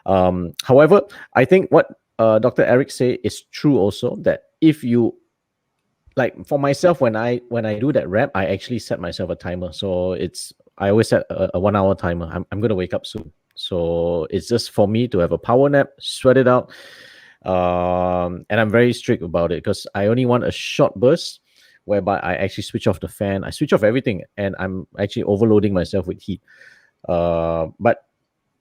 However, I think what Dr. Eric say is true also, that if you, like for myself, when I do that rep, I actually set myself a timer. So I always set a 1 hour timer. I'm going to wake up soon. So it's just for me to have a power nap, sweat it out. And I'm very strict about it because I only want a short burst whereby I actually switch off the fan, I switch off everything, and I'm actually overloading myself with heat. But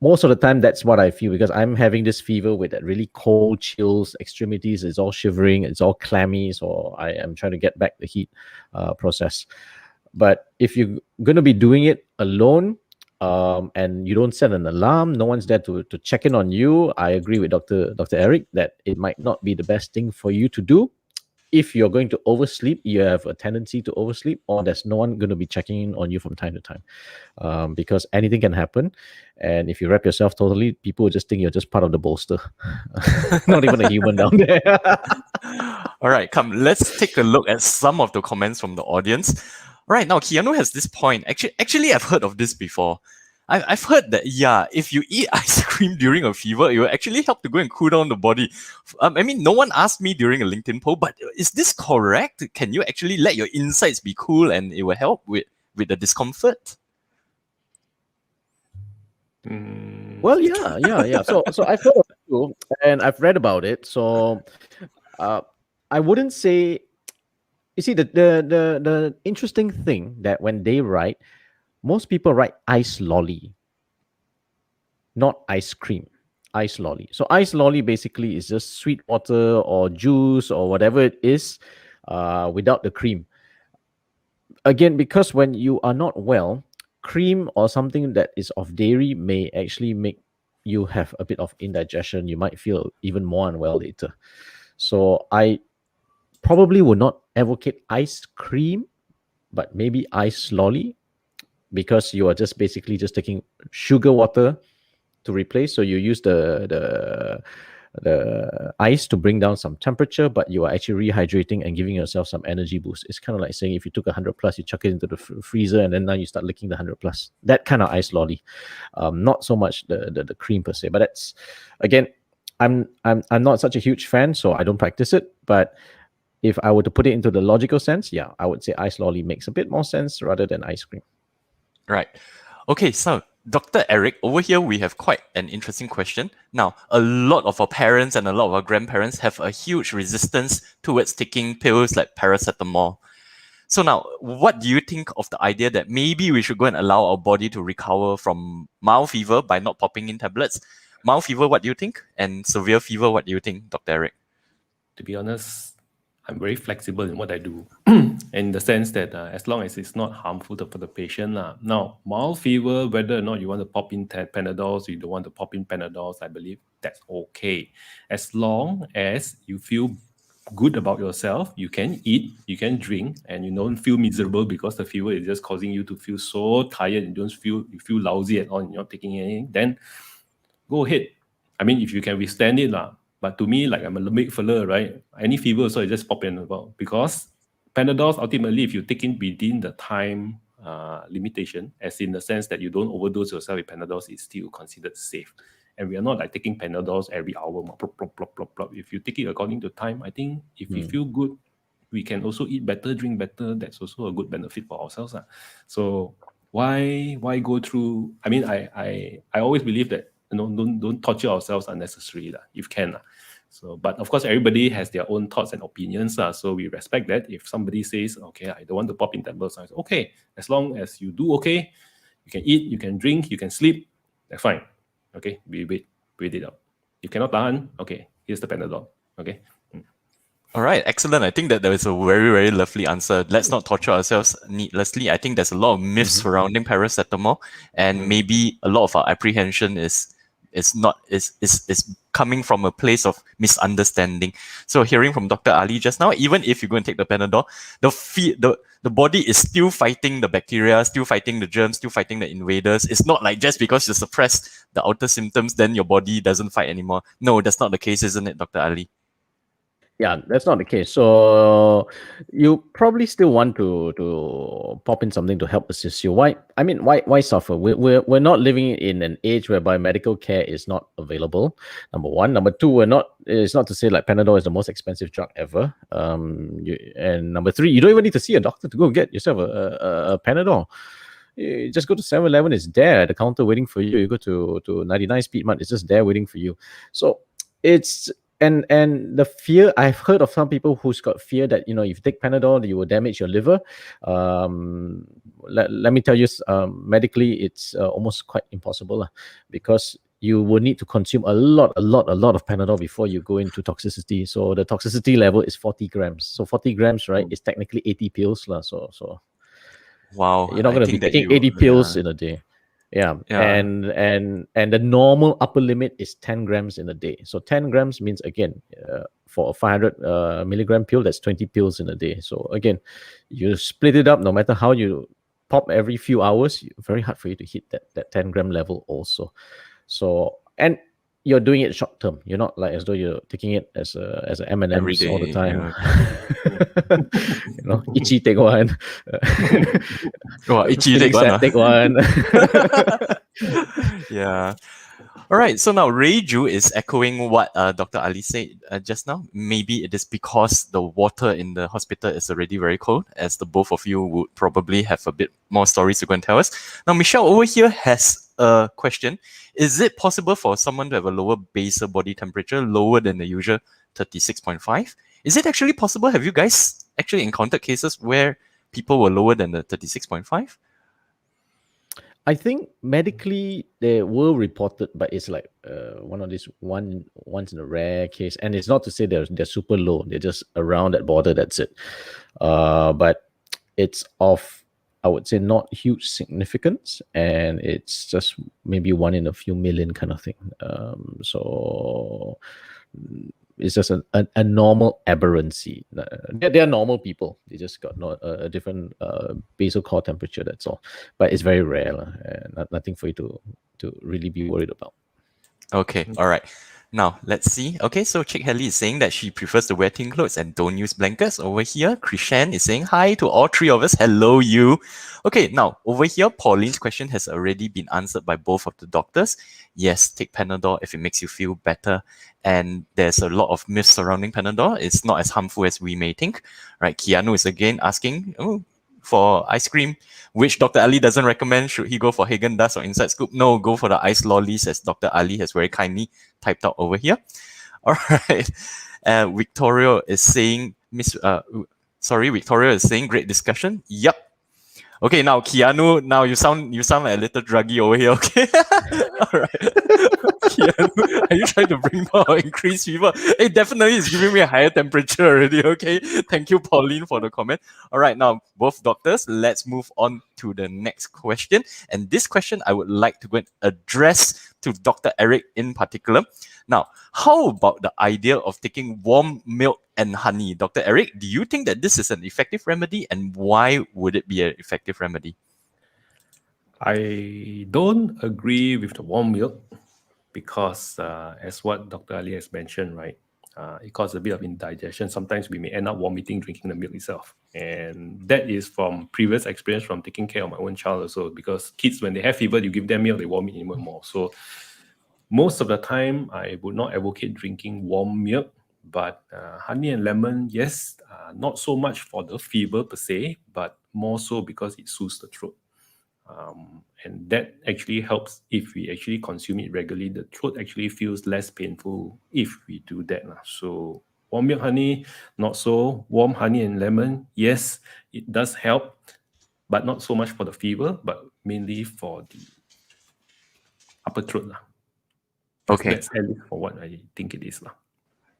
most of the time, that's what I feel because I'm having this fever with that really cold chills, extremities, it's all shivering, it's all clammy. So I am trying to get back the heat process. But if you're going to be doing it alone, and you don't set an alarm, no one's there to check in on you, I agree with Dr. Eric that it might not be the best thing for you to do. If you're going to oversleep, you have a tendency to oversleep, or there's no one going to be checking in on you from time to time, because anything can happen. And if you wrap yourself totally, people will just think you're just part of the bolster, not even a human down there. All right, come, let's take a look at some of the comments from the audience. Right now, Keanu has this point. Actually, I've heard of this before. I've heard that, yeah, if you eat ice cream during a fever, it will actually help to go and cool down the body. I mean, no one asked me during a LinkedIn poll, but is this correct? Can you actually let your insides be cool and it will help with the discomfort? Well, yeah. So I've heard of it too, and I've read about it. So I wouldn't say. You see, the interesting thing that when they write, most people write ice lolly, not ice cream. Ice lolly. So ice lolly basically is just sweet water or juice or whatever it is, without the cream. Again, because when you are not well, cream or something that is of dairy may actually make you have a bit of indigestion. You might feel even more unwell later. So I probably would not advocate ice cream, but maybe ice lolly, because you are just basically just taking sugar water to replace. So you use the ice to bring down some temperature, but you are actually rehydrating and giving yourself some energy boost. It's kind of like saying if you took 100 plus, you chuck it into the freezer, and then now you start licking the 100 plus. That kind of ice lolly, not so much the cream per se. But that's, again, I'm not such a huge fan, so I don't practice it. But if I were to put it into the logical sense, yeah, I would say ice lolly makes a bit more sense rather than ice cream. Right. Okay, so Dr. Eric, over here we have quite an interesting question. Now, a lot of our parents and a lot of our grandparents have a huge resistance towards taking pills like paracetamol. So now, what do you think of the idea that maybe we should go and allow our body to recover from mild fever by not popping in tablets? Mild fever, what do you think? And severe fever, what do you think, Dr. Eric? To be honest, I'm very flexible in what I do, in the sense that as long as it's not harmful for the patient. Now, mild fever, whether or not you want to pop in Panadols, you don't want to pop in Panadols, I believe that's okay. As long as you feel good about yourself, you can eat, you can drink, and you don't feel miserable because the fever is just causing you to feel so tired, you feel lousy at all, you're not taking anything, then go ahead. I mean, if you can withstand it, but to me, like, I'm a big fella, right? Any fever, so I just pop in about, because Panadols, ultimately, if you take in within the time limitation, as in the sense that you don't overdose yourself with Panadols, it's still considered safe. And we are not like taking Panadols every hour, plop, plop, plop, plop, plop. If you take it according to time, I think if we feel good, we can also eat better, drink better. That's also a good benefit for ourselves. So why go through? I mean, I always believe that, don't torture ourselves unnecessarily, if can. So, but of course, everybody has their own thoughts and opinions. So we respect that. If somebody says, okay, I don't want to pop in tablets, I say, okay, as long as you do okay, you can eat, you can drink, you can sleep, that's fine. Okay, we wait it out. You cannot tahan, okay, here's the Panadol. Okay. All right, excellent. I think that was a very, very lovely answer. Let's not torture ourselves needlessly. I think there's a lot of myths surrounding paracetamol, and maybe a lot of our apprehension is coming from a place of misunderstanding. So hearing from Dr. Ali just now, even if you go and take the Panadol, the body is still fighting the bacteria, still fighting the germs, still fighting the invaders. It's not like just because you suppress the outer symptoms, then your body doesn't fight anymore. No, that's not the case, isn't it, Dr. Ali? Yeah, that's not the case. So you probably still want to pop in something to help assist you. Why suffer? We're not living in an age whereby medical care is not available. Number one. Number two, it's not to say like Panadol is the most expensive drug ever. And number three, you don't even need to see a doctor to go get yourself a Panadol. You just go to 7-Eleven, it's there at the counter waiting for you. You go to 99 Speed Mart, it's just there waiting for you. So it's and the fear, I've heard of some people who's got fear that, if you take Panadol, you will damage your liver. Let me tell you, medically, it's almost quite impossible, because you will need to consume a lot of Panadol before you go into toxicity. So the toxicity level is 40 grams. So 40 grams, right, is technically 80 pills. So Wow. you're not I going to be think that taking you 80 pills in a day. Yeah. Yeah. And the normal upper limit is 10 grams in a day. So 10 grams means, again, for a 500 milligram pill, that's 20 pills in a day. So again, you split it up, no matter how you pop every few hours, very hard for you to hit that 10 gram level also. So, and you're doing it short term. You're not like as though you're taking it as a Every M&Ms all the day, time. 𝗶𝐿𝐴 take one. Oh, 𝗶𝐿𝐴 take one. Take one. Yeah. All right. So now Reju is echoing what Dr. Ali said just now. Maybe it is because the water in the hospital is already very cold, as the both of you would probably have a bit more stories to go and tell us. Now, Michelle over here has a question. Is it possible for someone to have a lower basal body temperature, lower than the usual 36.5? Is it actually possible? Have you guys actually encountered cases where people were lower than the 36.5? I think medically they were reported, but it's like one of these once in a rare case, and it's not to say they're super low. They're just around that border. That's it. But it's of, I would say, not huge significance, and it's just maybe one in a few million kind of thing. So it's just a normal aberrancy. They're normal people. They just got a different basal core temperature, that's all. But it's very rare, nothing for you to really be worried about. Okay, all right. Now, let's see. Okay, so 𝗔𝐿𝐴 is saying that she prefers to wear thin clothes and don't use blankets. Over here, Krishan is saying hi to all three of us. Hello, you. Okay, now, over here, Pauline's question has already been answered by both of the doctors. Yes, take Panadol if it makes you feel better. And there's a lot of myths surrounding Panadol. It's not as harmful as we may think. Right, Keanu is again asking, for ice cream, which Dr. Ali doesn't recommend. Should he go for Haagen-Dazs or Inside Scoop? No, go for the ice lollies, as Dr. Ali has very kindly typed out over here. All right. Victoria is saying, Victoria is saying, great discussion. Yep. Okay, now Keanu, now you sound like a little druggy over here, okay? All right. Keanu, are you trying to bring down or increase fever? It definitely is giving me a higher temperature already, okay? Thank you, Pauline, for the comment. All right, now, both doctors, let's move on to the next question. And this question I would like to go and address to Dr. Eric in particular. Now, how about the idea of taking warm milk and honey? Dr. Eric, do you think that this is an effective remedy, and why would it be an effective remedy? I don't agree with the warm milk because, as what Dr. Ali has mentioned, right, it causes a bit of indigestion. Sometimes we may end up vomiting drinking the milk itself. And that is from previous experience from taking care of my own child also, because kids, when they have fever, you give them milk, they vomit even more. So most of the time, I would not advocate drinking warm milk, but honey and lemon, yes, not so much for the fever per se, but more so because it soothes the throat. And that actually helps if we actually consume it regularly. The throat actually feels less painful if we do that. So warm milk, honey, not so. Warm honey and lemon, yes, it does help, but not so much for the fever, but mainly for the upper throat. Okay. That's at least for what I think it is.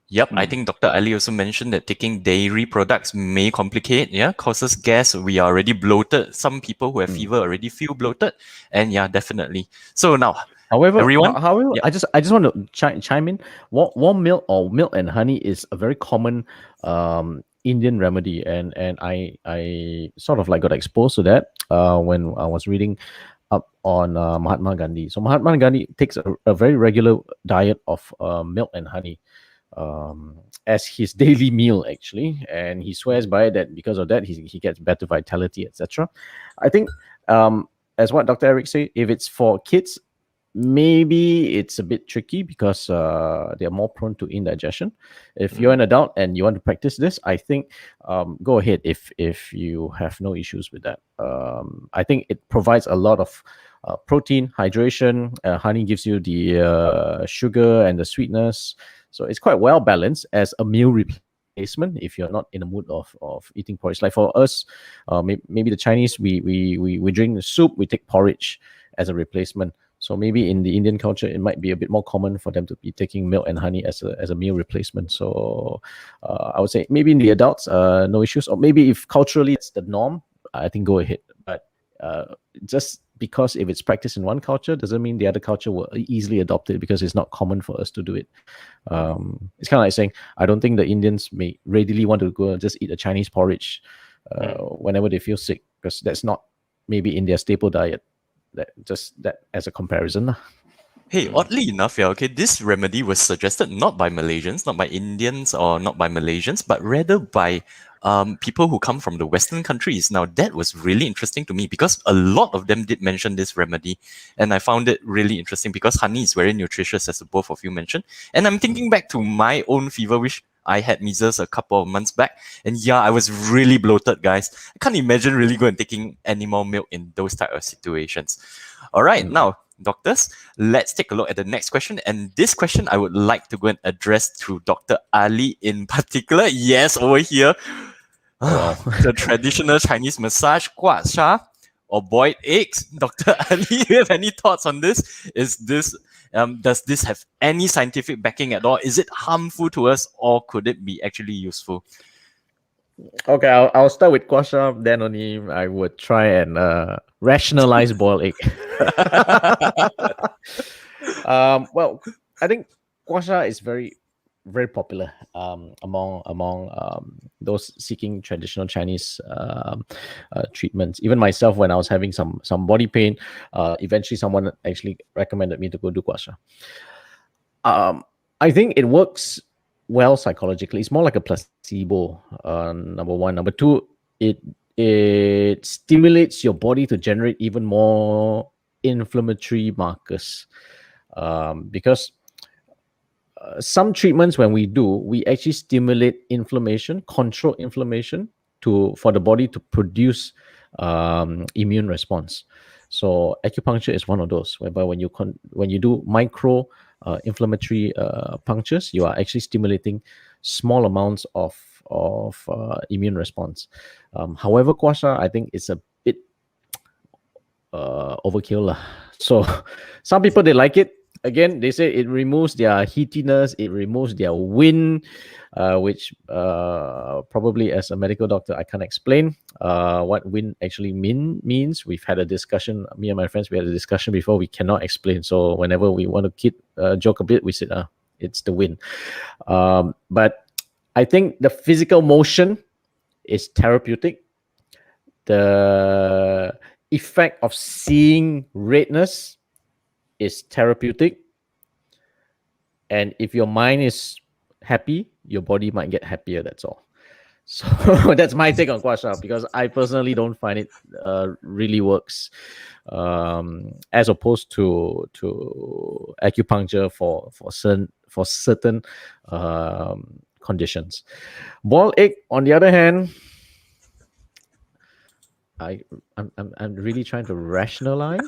Yep, I think Dr. Ali also mentioned that taking dairy products may complicate, causes gas. We are already bloated. Some people who have fever already feel bloated, and definitely. So now, However, everyone, I just want to chime in. Warm milk or milk and honey is a very common Indian remedy, and I sort of like got exposed to that when I was reading up on Mahatma Gandhi. So Mahatma Gandhi takes a very regular diet of milk and honey as his daily meal, actually, and he swears by that. Because of that, he gets better vitality, etc. I think, as what Dr. Eric said, if it's for kids, maybe it's a bit tricky because they're more prone to indigestion. If you're an adult and you want to practice this, I think go ahead if you have no issues with that. I think it provides a lot of protein, hydration. Honey gives you the sugar and the sweetness, so it's quite well balanced as a meal replacement if you're not in the mood of eating porridge. Like for us, maybe the Chinese, we drink the soup, we take porridge as a replacement. So maybe in the Indian culture, it might be a bit more common for them to be taking milk and honey as a meal replacement. So I would say maybe in the adults, no issues. Or maybe if culturally it's the norm, I think go ahead. But just because if it's practiced in one culture doesn't mean the other culture will easily adopt it, because it's not common for us to do it. It's kind of like saying, I don't think the Indians may readily want to go and just eat a Chinese porridge whenever they feel sick, because that's not maybe in their staple diet. That as a comparison. Hey, oddly enough, yeah, okay, this remedy was suggested not by Malaysians, not by Indians, or not by Malaysians, but rather by people who come from the Western countries. Now, that was really interesting to me because a lot of them did mention this remedy, and I found it really interesting because honey is very nutritious, as both of you mentioned. And I'm thinking back to my own fever, which I had measles a couple of months back, and yeah, I was really bloated, guys. I can't imagine really going and taking animal milk in those type of situations. All right, now, doctors, let's take a look at the next question. And this question I would like to go and address to Dr. Ali in particular. Yes, over here. The traditional Chinese massage, 𝗏 or boiled eggs. Dr. Ali, do you have any thoughts on this? Is this does this have any scientific backing at all? Is it harmful to us, or could it be actually useful? Okay, I'll start with 𝗏, then only I would try and rationalize boiled egg. Well, I think 𝗏 is very popular among those seeking traditional Chinese treatments. Even myself, when I was having some body pain, eventually someone actually recommended me to go do 𝗏. I think it works well psychologically. It's more like a placebo, number one. Number two, it stimulates your body to generate even more inflammatory markers, because some treatments, when we actually stimulate inflammation, control inflammation for the body to produce immune response. So acupuncture is one of those, whereby when you do micro inflammatory punctures, you are actually stimulating small amounts of immune response. However, 𝗏, I think it's a bit overkill. So some people, they like it. Again, they say it removes their heatiness, it removes their wind, which probably as a medical doctor, I can't explain what wind actually means. We've had a discussion, me and my friends, we had a discussion before, we cannot explain. So whenever we want to joke a bit, we said, it's the wind. But I think the physical motion is therapeutic. The effect of seeing redness is therapeutic, and if your mind is happy, your body might get happier. That's all. So that's my take on 𝗏, because I personally don't find it really works, as opposed to acupuncture for certain conditions. Boiled egg, on the other hand, I'm really trying to rationalize.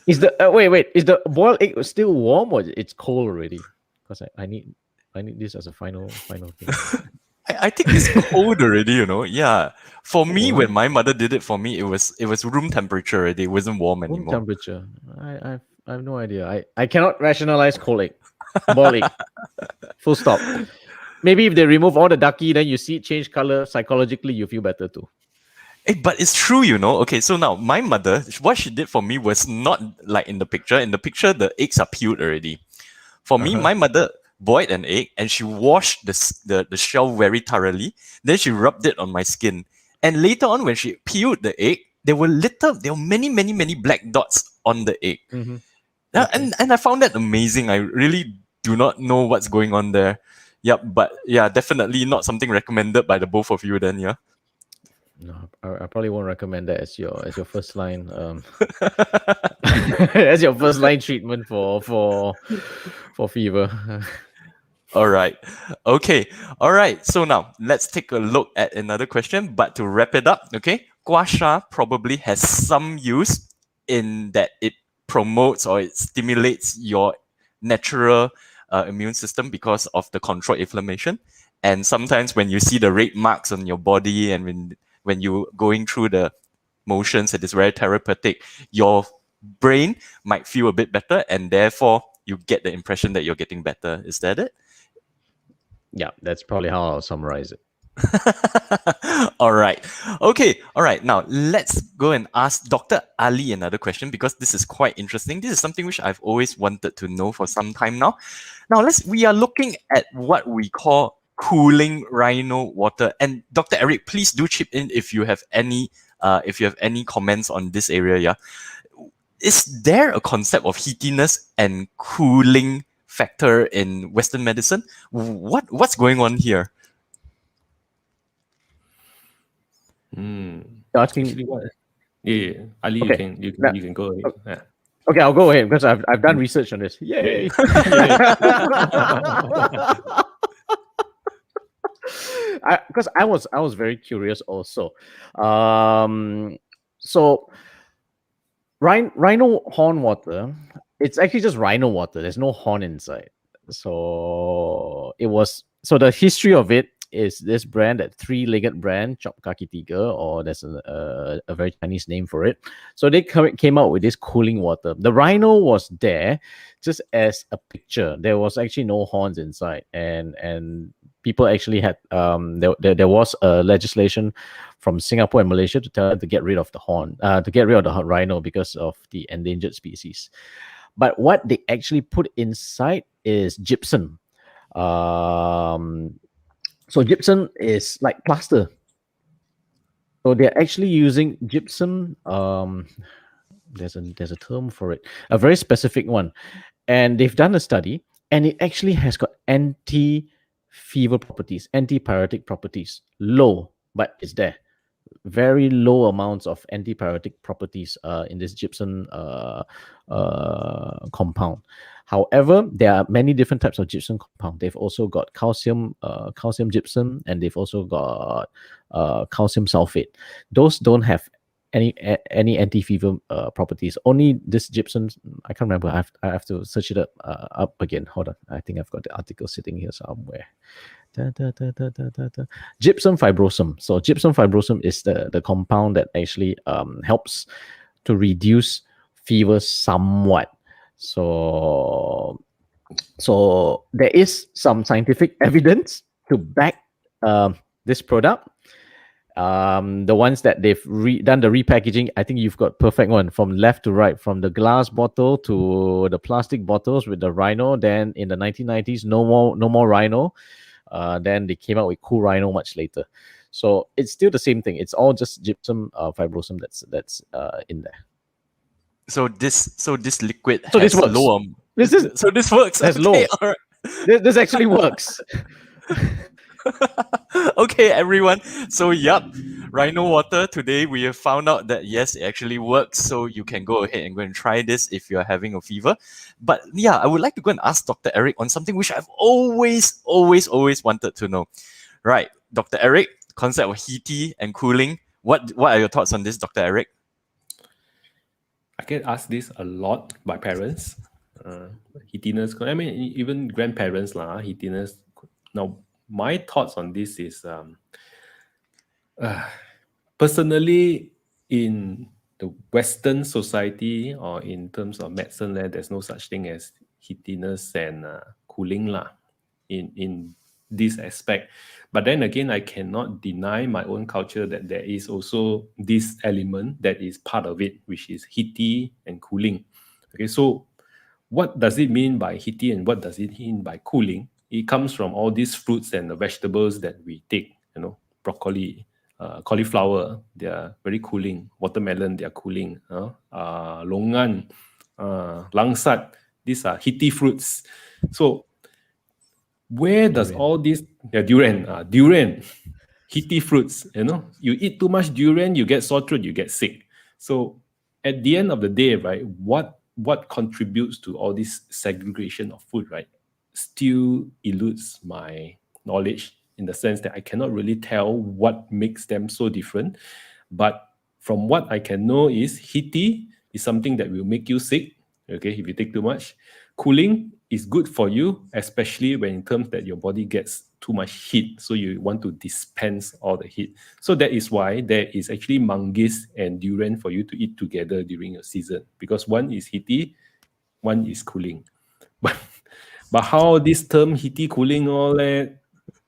Is the wait? Is the boiled egg still warm, or it's cold already? Because I need this as a final thing. I think it's cold already, Yeah. For me, when my mother did it for me, it was room temperature already. It wasn't warm anymore. Room temperature. I have no idea. I cannot rationalize cold egg, boiled egg. Full stop. Maybe if they remove all the ducky, then you see it change color. Psychologically, you feel better too. Hey, but it's true, Okay, so now my mother, what she did for me was not like in the picture. In the picture, the eggs are peeled already. For me, my mother boiled an egg and she washed the shell very thoroughly. Then she rubbed it on my skin. And later on, when she peeled the egg, there were many black dots on the egg. Mm-hmm. Okay. And I found that amazing. I really do not know what's going on there. Yep, but yeah, definitely not something recommended by the both of you then, yeah. No, I probably won't recommend that as your first line as your first line treatment for fever. All right. Okay. All right. So now let's take a look at another question. But to wrap it up, okay, gua sha probably has some use in that it promotes or it stimulates your natural immune system because of the controlled inflammation. And sometimes when you see the red marks on your body and when you going through the motions, it is very therapeutic. Your brain might feel a bit better, and therefore you get the impression that you're getting better. Is that it? Yeah, that's probably how I'll summarize it. All right. Okay. All right. Now let's go and ask Dr. Ali another question because this is quite interesting. This is something which I've always wanted to know for some time now. Now we are looking at what we call cooling rhino water. And Dr. Eric, please do chip in if you have any comments on this area. Yeah. Is there a concept of heatiness and cooling factor in Western medicine? What's going on here? Asking, Actually, what? Yeah. Ali, Okay. you can go ahead. Yeah. Okay, I'll go ahead because I've done research on this. Yay! Because I was very curious also. So rhino horn water, it's actually just rhino water. There's no horn inside. So the history of it is this brand, that three-legged brand, 𝗁𝐷𝐶, or there's a very Chinese name for it. So they came out with this cooling water. The rhino was there just as a picture. There was actually no horns inside, and people actually had there was a legislation from Singapore and Malaysia to tell them to get rid of the horn, to get rid of the rhino because of the endangered species. But what they actually put inside is gypsum. So gypsum is like plaster. So they're actually using gypsum. There's a term for it, a very specific one, and they've done a study, and it actually has got anti-fever properties, antipyretic properties. Low, but it's there. Very low amounts of antipyretic properties in this gypsum compound. However, there are many different types of gypsum compound. They've also got calcium gypsum, and they've also got calcium sulfate. Those don't have any anti-fever properties. Only this gypsum, I can't remember. I have to search it up again. Hold on, I think I've got the article sitting here somewhere. Gypsum fibrosum. So gypsum fibrosum is the compound that actually helps to reduce fever somewhat. So there is some scientific evidence to back this product. The ones that they've done the repackaging, I think you've got perfect one from left to right, from the glass bottle to the plastic bottles with the rhino. Then in the 1990s, no more rhino. Then they came out with cool rhino much later. So it's still the same thing. It's all just gypsum fibrosum that's in there. So this liquid So has this works. low. So this works. Has okay, low. all right. This actually works. Okay, everyone. So rhino water. Today we have found out that yes, it actually works. So you can go ahead and go and try this if you're having a fever. But yeah, I would like to go and ask Dr. Eric on something which I've always wanted to know. Right, Dr. Eric, concept of heaty and cooling. What are your thoughts on this, Dr. Eric? I get asked this a lot by parents. Heatiness, I mean, even grandparents, heatiness. Now, my thoughts on this is personally, in the Western society or in terms of medicine, there's no such thing as heatiness and cooling in this aspect. But then again, I cannot deny my own culture that there is also this element that is part of it, which is heaty and cooling. Okay, so what does it mean by heaty and what does it mean by cooling? It comes from all these fruits and the vegetables that we take, broccoli, cauliflower, they are very cooling. Watermelon, they are cooling. Longan, langsat, these are heaty fruits. So where does all this, durian, heaty fruits. You eat too much durian, you get sore throat, you get sick. So at the end of the day, right, what contributes to all this segregation of food, right, still eludes my knowledge, in the sense that I cannot really tell what makes them so different. But from what I can know is heaty is something that will make you sick, okay, if you take too much. Cooling is good for you, especially when in terms that your body gets too much heat, so you want to dispense all the heat. So that is why there is actually manggis and durian for you to eat together during a season, because one is heaty, one is cooling. But how this term heaty cooling all that,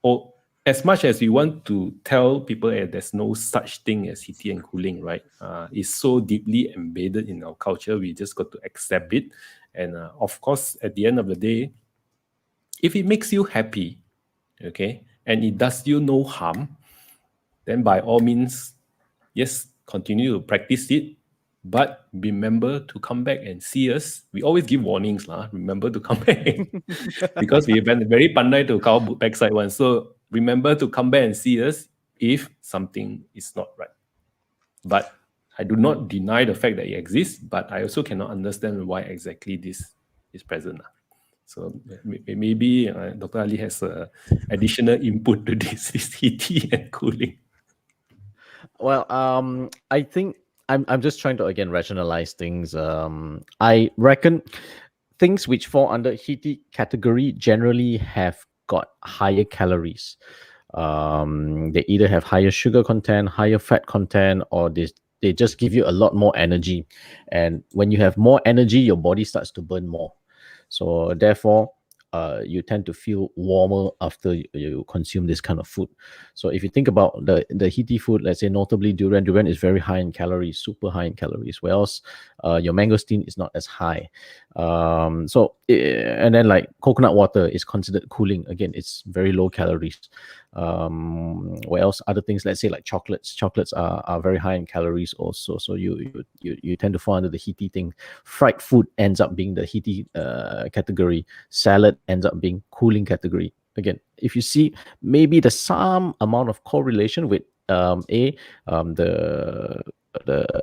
or as much as we want to tell people there's no such thing as heaty and cooling, right? It's so deeply embedded in our culture, we just got to accept it. And of course, at the end of the day, if it makes you happy, okay, and it does you no harm, then by all means, yes, continue to practice it. But remember to come back and see us. We always give warnings, lah. Remember to come back because we've been very pandai to cow backside one. So remember to come back and see us if something is not right. But I do not deny the fact that it exists, but I also cannot understand why exactly this is present. So maybe Dr. Ali has additional input to this heaty and cooling. Well, I think I'm just trying to again rationalize things. I reckon things which fall under heaty category generally have got higher calories. They either have higher sugar content, higher fat content, or they just give you a lot more energy. And when you have more energy, your body starts to burn more. So therefore, you tend to feel warmer after you consume this kind of food. So if you think about the heaty food, let's say notably durian is very high in calories, super high in calories, whereas your mangosteen is not as high. And then like coconut water is considered cooling. Again, it's very low calories. Whereas other things, let's say like chocolates are very high in calories also. So you tend to fall under the heaty thing. Fried food ends up being the heaty category. Salad ends up being cooling category. Again, if you see, maybe there's some amount of correlation with the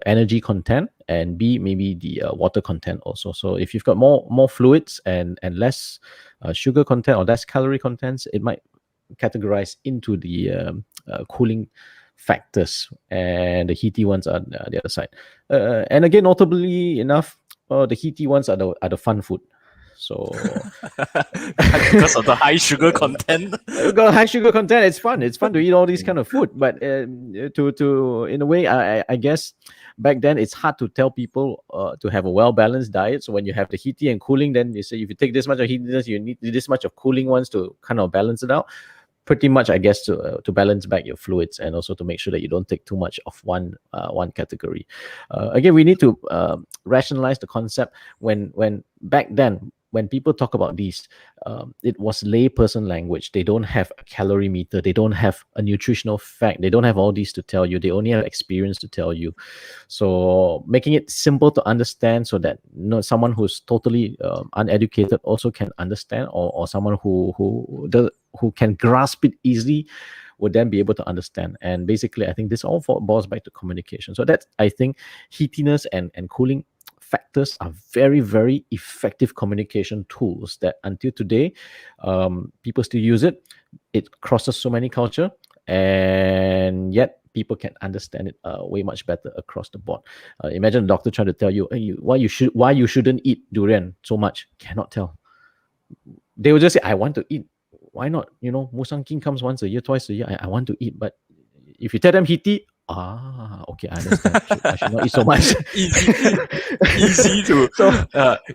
energy content, and B, maybe the water content also. So if you've got more fluids and less sugar content or less calorie contents, it might categorize into the cooling factors, and the heaty ones are the other side. And again, notably enough, the heaty ones are the fun food. So because of the high sugar content. Got high sugar content. It's fun. It's fun to eat all these kind of food. But to in a way, I guess back then it's hard to tell people to have a well balanced diet. So when you have the heaty and cooling, then you say if you take this much of heatiness, you need this much of cooling ones to kind of balance it out. Pretty much, I guess, to balance back your fluids, and also to make sure that you don't take too much of one category. Again, we need to rationalize the concept. When back then, when people talk about these, it was layperson language. They don't have a calorie meter. They don't have a nutritional fact. They don't have all these to tell you. They only have experience to tell you. So making it simple to understand, so that someone who's totally uneducated also can understand, or someone who can grasp it easily would then be able to understand. And basically, I think this all boils back to communication. So that's, I think, heatiness and cooling factors are very, very effective communication tools that until today, people still use it. It crosses so many culture, and yet people can understand it way much better across the board. Imagine a doctor trying to tell you, hey, why you shouldn't eat durian so much. Cannot tell. They will just say, I want to eat. Why not? Musang King comes once a year, twice a year. I want to eat. But if you tell them heaty, okay, I understand. I should not eat so much.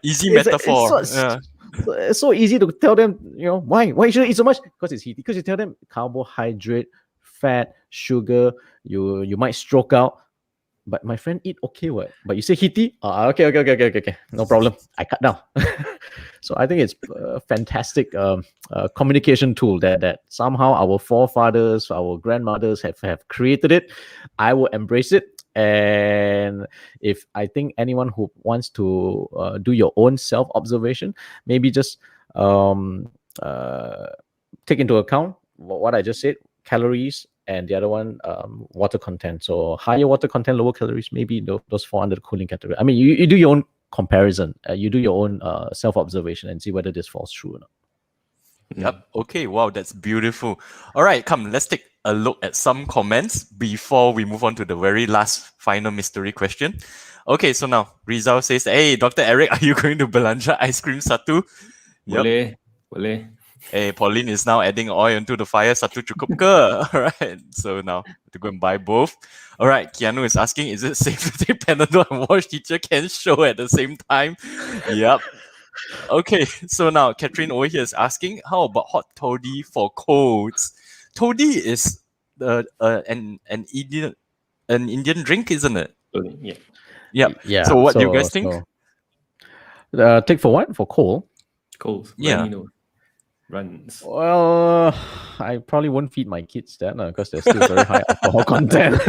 Easy metaphor. It's so easy to tell them, why should I eat so much? Because it's heaty. Because you tell them carbohydrate, fat, sugar, you might stroke out. But my friend eat okay, what? But you say heaty? Okay. No problem. I cut down. So I think it's a fantastic communication tool that somehow our forefathers, our grandmothers have created it. I will embrace it. And if I think anyone who wants to do your own self-observation, maybe just take into account what I just said. Calories and the other one water content. So higher water content, lower calories, maybe those fall under the cooling category. I mean, you do your own comparison, you do your own self-observation and see whether this falls true or not. Yep. Okay. Wow, that's beautiful. All right, come. Let's take a look at some comments before we move on to the very last final mystery question. Okay, so now Rizal says, "Hey, Dr. Eric, are you going to belanja ice cream satu?" Yep. Boleh. Hey, Pauline is now adding oil into the fire. Satu cukup ke? All right. So now to go and buy both. All right. Keanu is asking, is it safe to take Panadol and watch Teacher Ken's show at the same time? Yep. Okay. So now Catherine over here is asking, how about hot toddy for colds? Toddy is an Indian drink, isn't it? Yeah. Yep. Yeah. So what do you guys think? Take for what? For cold? Cold. Yeah. Runs. Well, I probably won't feed my kids that because they're still very high alcohol content.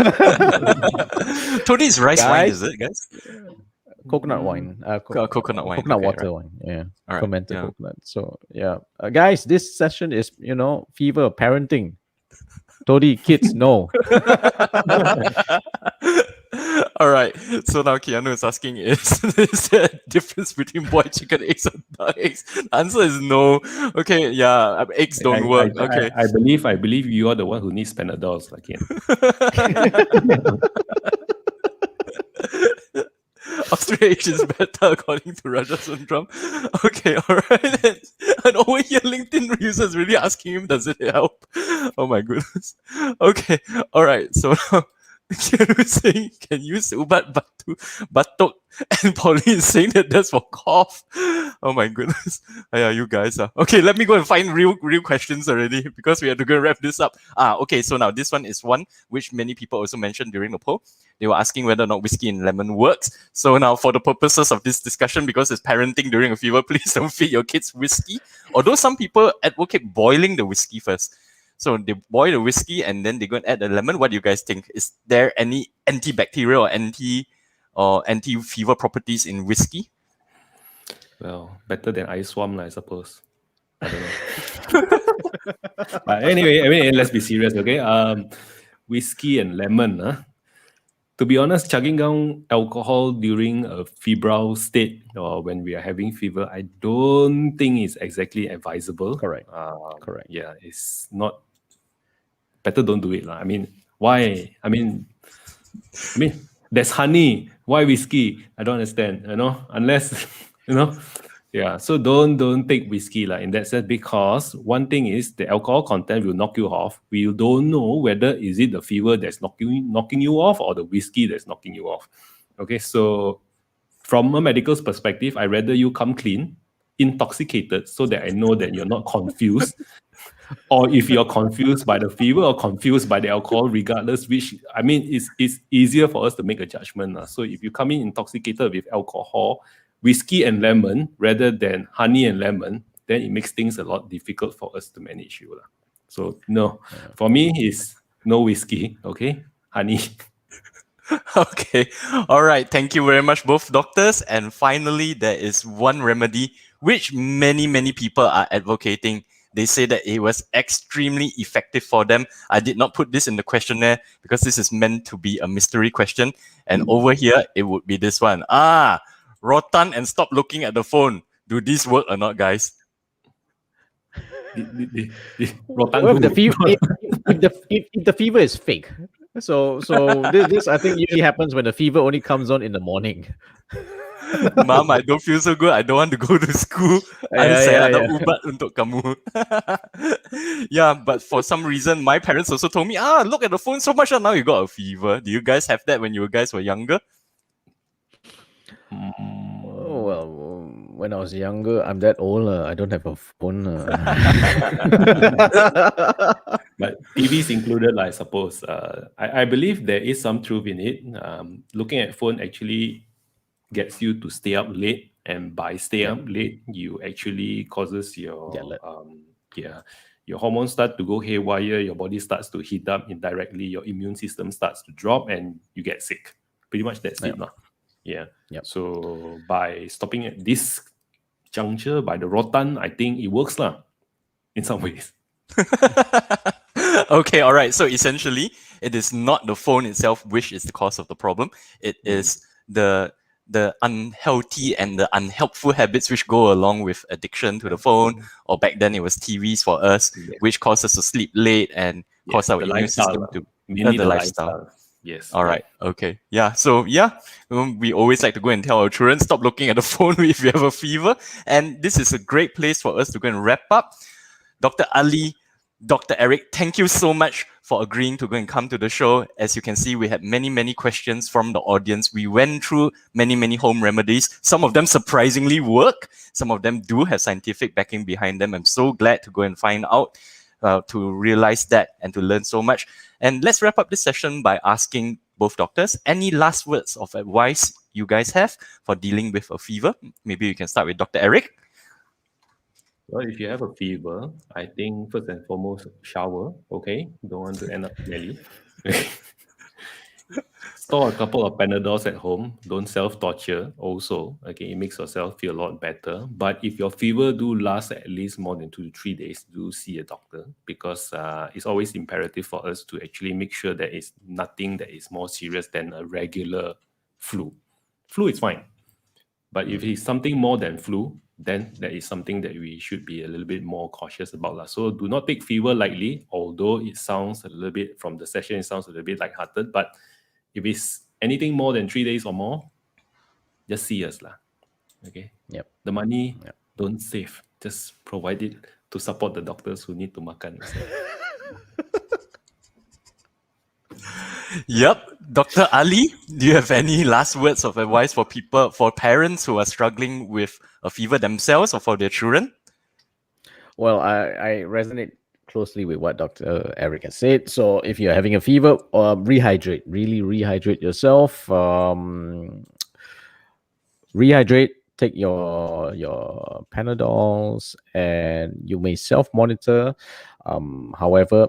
Toddy is rice wine, Guys, is it, guys? Coconut wine. Coconut wine. Coconut okay, water right. wine. Yeah. All right, Fermented yeah. coconut. So yeah. Guys, this session is, fever, parenting. Toddy, kids, no. All right. So now Keanu is asking, is there a difference between boiled chicken eggs and duck eggs? The answer is no. Okay, yeah, eggs don't work. Okay. I believe you are the one who needs Panadols again. Australia is better according to Raja Sundram. Okay, all right. And over here, LinkedIn users really asking him, does it help? Oh my goodness. Okay, all right. So now Keanu is saying can use ubat batuk, and Pauline is saying that that's for cough. Oh my goodness. Yeah, you guys are okay. Let me go and find real questions already because we have to go wrap this up. Okay. So now this one is one which many people also mentioned during the poll. They were asking whether or not whiskey and lemon works. So now, for the purposes of this discussion, because it's parenting during a fever, please don't feed your kids whiskey. Although some people advocate boiling the whiskey first. So they boil the whiskey and then they go and add the lemon. What do you guys think? Is there any antibacterial or anti-fever properties in whiskey? Well, better than ice swamp, I suppose. I don't know. But anyway, let's be serious, okay? Whiskey and lemon, To be honest, chugging down alcohol during a febrile state or when we are having fever, I don't think is exactly advisable. Correct. Yeah, it's not. Better don't do it, lah. I mean, why? I mean, there's honey. Why whiskey? I don't understand. Unless Yeah, so don't take whiskey in that sense, because one thing is the alcohol content will knock you off. We don't know whether is it the fever that's knocking you off or the whiskey that's knocking you off. Okay, so from a medical perspective, I'd rather you come clean, intoxicated, so that I know that you're not confused. Or if you're confused by the fever or confused by the alcohol, regardless which, it's easier for us to make a judgment. So if you come in intoxicated with alcohol, whiskey and lemon rather than honey and lemon, then it makes things a lot difficult for us to manage you. So no, for me it's no whiskey, okay? Honey. Okay. All right. Thank you very much, both doctors. And finally, there is one remedy which many people are advocating. They say that it was extremely effective for them. I did not put this in the questionnaire because this is meant to be a mystery question. And over here, it would be this one. Rotan and stop looking at the phone. Do these work or not, guys? Well, if the fever is fake. So this I think usually happens when the fever only comes on in the morning. Mom, I don't feel so good. I don't want to go to school. Saya ada ubat untuk kamu. Yeah, but for some reason, my parents also told me, look at the phone so much, and now you got a fever. Do you guys have that when you guys were younger? Well, when I was younger, I'm that old. I don't have a phone. But TVs included, I suppose. I believe there is some truth in it. Looking at phone actually gets you to stay up late, and by stay up late, you actually causes your your hormones start to go haywire. Your body starts to heat up indirectly. Your immune system starts to drop, and you get sick. Pretty much that's it, now. Yeah. Yep. So by stopping at this juncture, by the rotan, I think it works in some ways. Okay, all right. So essentially, it is not the phone itself which is the cause of the problem. It is the unhealthy and the unhelpful habits which go along with addiction to the phone, or back then it was TVs for us, Yes. which cause us to sleep late and cause our the immune lifestyle, system to mainly the the lifestyle. Yes. All right. Okay. Yeah. So we always like to go and tell our children, stop looking at the phone if you have a fever. And this is a great place for us to go and wrap up. Dr. Ali, Dr. Eric, thank you so much for agreeing to go and come to the show. As you can see, we had many questions from the audience. We went through many home remedies. Some of them surprisingly work. Some of them do have scientific backing behind them. I'm so glad to go and find out, to realize that and to learn so much. And let's wrap up this session by asking both doctors, any last words of advice you guys have for dealing with a fever? Maybe you can start with Dr. Eric. Well, if you have a fever, I think first and foremost, shower, okay? Don't want to end up smelly. Store a couple of Panadols at home. Don't self-torture also. Okay, it makes yourself feel a lot better. But if your fever do last at least more than 2 to 3 days, do see a doctor, because it's always imperative for us to actually make sure that it's nothing that is more serious than a regular flu. Flu is fine. But if it's something more than flu, then that is something that we should be a little bit more cautious about. So do not take fever lightly, although it sounds a little bit, from the session, it sounds a little bit lighthearted. But if it's anything more than 3 days or more, just see us. Okay? Yep. The money, don't save. Just provide it to support the doctors who need to makan. Yep. Dr. Ali, do you have any last words of advice for people, for parents who are struggling with a fever themselves or for their children? Well, I resonate closely with what Dr. Eric has said. So if you're having a fever, rehydrate. Really rehydrate yourself. Rehydrate. Take your Panadols, and you may self-monitor. However,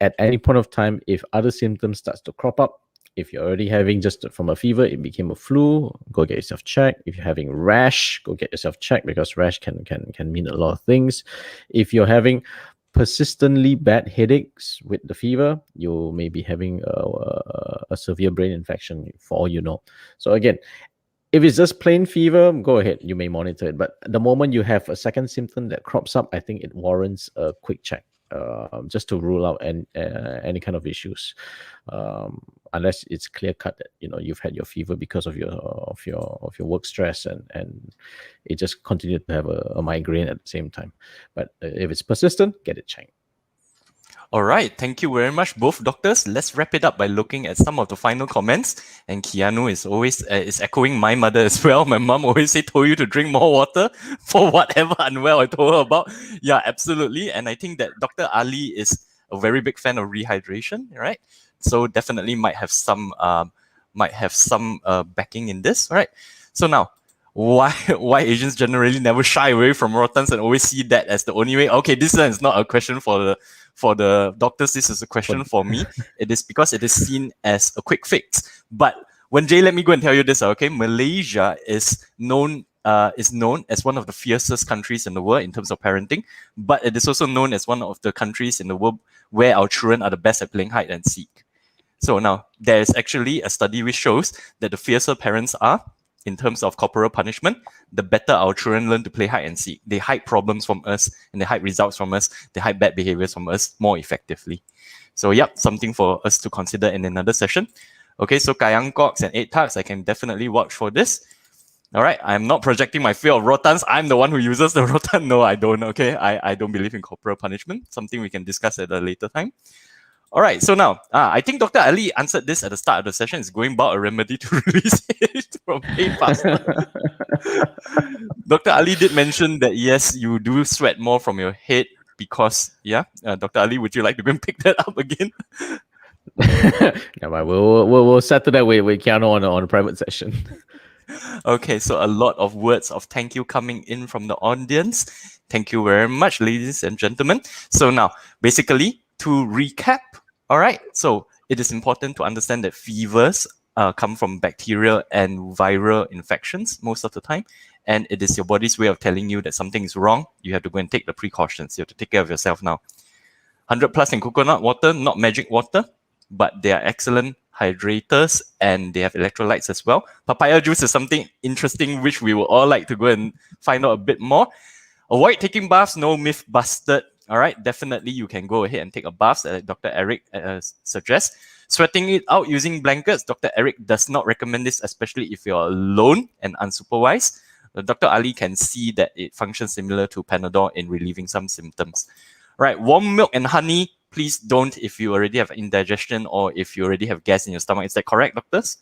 at any point of time, if other symptoms starts to crop up, if you're already having just from a fever, it became a flu, go get yourself checked. If you're having rash, go get yourself checked, because rash can mean a lot of things. If you're having persistently bad headaches with the fever, you may be having a severe brain infection, for all you know. So again, if it's just plain fever, go ahead, you may monitor it. But the moment you have a second symptom that crops up, I think it warrants a quick check, just to rule out any kind of issues, unless it's clear cut that you've had your fever because of your work stress, and it just continued to have a migraine at the same time. But if it's persistent, get it checked. All right, thank you very much, both doctors. Let's wrap it up by looking at some of the final comments. And Keanu is always is echoing my mother as well. My mom always told you to drink more water for whatever unwell I told her about. Yeah, absolutely. And I think that Dr. Ali is a very big fan of rehydration, right? So definitely might have some backing in this, right? So now, why Asians generally never shy away from rotans and always see that as the only way? Okay, this one is not a question for the doctors. This is a question for me. It is because it is seen as a quick fix. But when Jay, let me go and tell you this. Okay, Malaysia is known as one of the fiercest countries in the world in terms of parenting, but it is also known as one of the countries in the world where our children are the best at playing hide and seek. So now there is actually a study which shows that the fiercer parents are, in terms of corporal punishment, the better our children learn to play hide and seek. They hide problems from us, and they hide results from us. They hide bad behaviors from us more effectively. So yep, something for us to consider in another session. Okay, so 𝐿𝐴𝐧𝐞𝐝𝐈𝐧 𝐋𝐢𝐳𝐷𝐾, I can definitely vouch for this. All right, I'm not projecting my fear of rotans. I'm the one who uses the rotan. No, I don't. Okay, I don't believe in corporal punishment. Something we can discuss at a later time. All right, so now, I think Dr. Ali answered this at the start of the session. It's going about a remedy to release it from pain faster. Dr. Ali did mention that, yes, you do sweat more from your head because, Dr. Ali, would you like to go and pick that up again? Yeah, we'll settle that with Keanu on a private session. Okay, so a lot of words of thank you coming in from the audience. Thank you very much, ladies and gentlemen. So now, basically, to recap, all right, so it is important to understand that fevers come from bacterial and viral infections most of the time, and it is your body's way of telling you that something is wrong. You have to go and take the precautions. You have to take care of yourself now. 100 plus in coconut water, not magic water, but they are excellent hydrators and they have electrolytes as well. Papaya juice is something interesting which we would all like to go and find out a bit more. Avoid taking baths, no myth busted. All right, definitely you can go ahead and take a bath, as Dr. Eric suggests. Sweating it out using blankets, Dr. Eric does not recommend this, especially if you're alone and unsupervised. Dr. Ali can see that it functions similar to Panadol in relieving some symptoms. All right, warm milk and honey, please don't if you already have indigestion or if you already have gas in your stomach. Is that correct, doctors?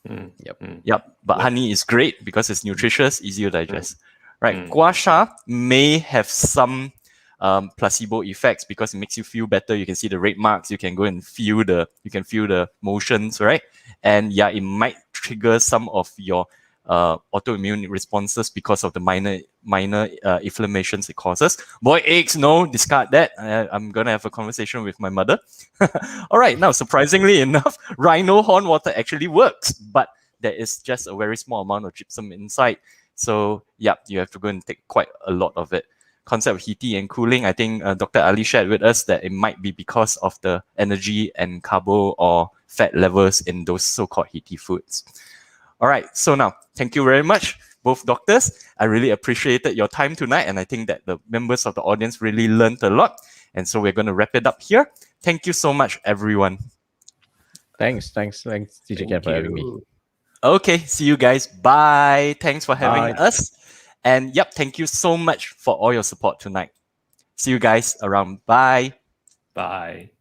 Yep. But honey is great because it's nutritious, easy to digest. Right. Gua sha may have some placebo effects because it makes you feel better. You can see the red marks. You can go and feel the motions, right? And yeah, it might trigger some of your autoimmune responses because of the minor inflammations it causes. Boy aches, no, discard that. I'm gonna have a conversation with my mother. All right, now surprisingly enough, rhino horn water actually works, but there is just a very small amount of gypsum inside. So yeah, you have to go and take quite a lot of it. Concept of heaty and cooling, I think Dr. Ali shared with us that it might be because of the energy and carbo or fat levels in those so-called heaty foods. All right, so now, thank you very much, both doctors. I really appreciated your time tonight, and I think that the members of the audience really learned a lot. And so we're going to wrap it up here. Thank you so much, everyone. Thanks, Teacher Ken, for having me. Okay, see you guys. Bye. Thanks for having us. And yep, thank you so much for all your support tonight. See you guys around. Bye. Bye.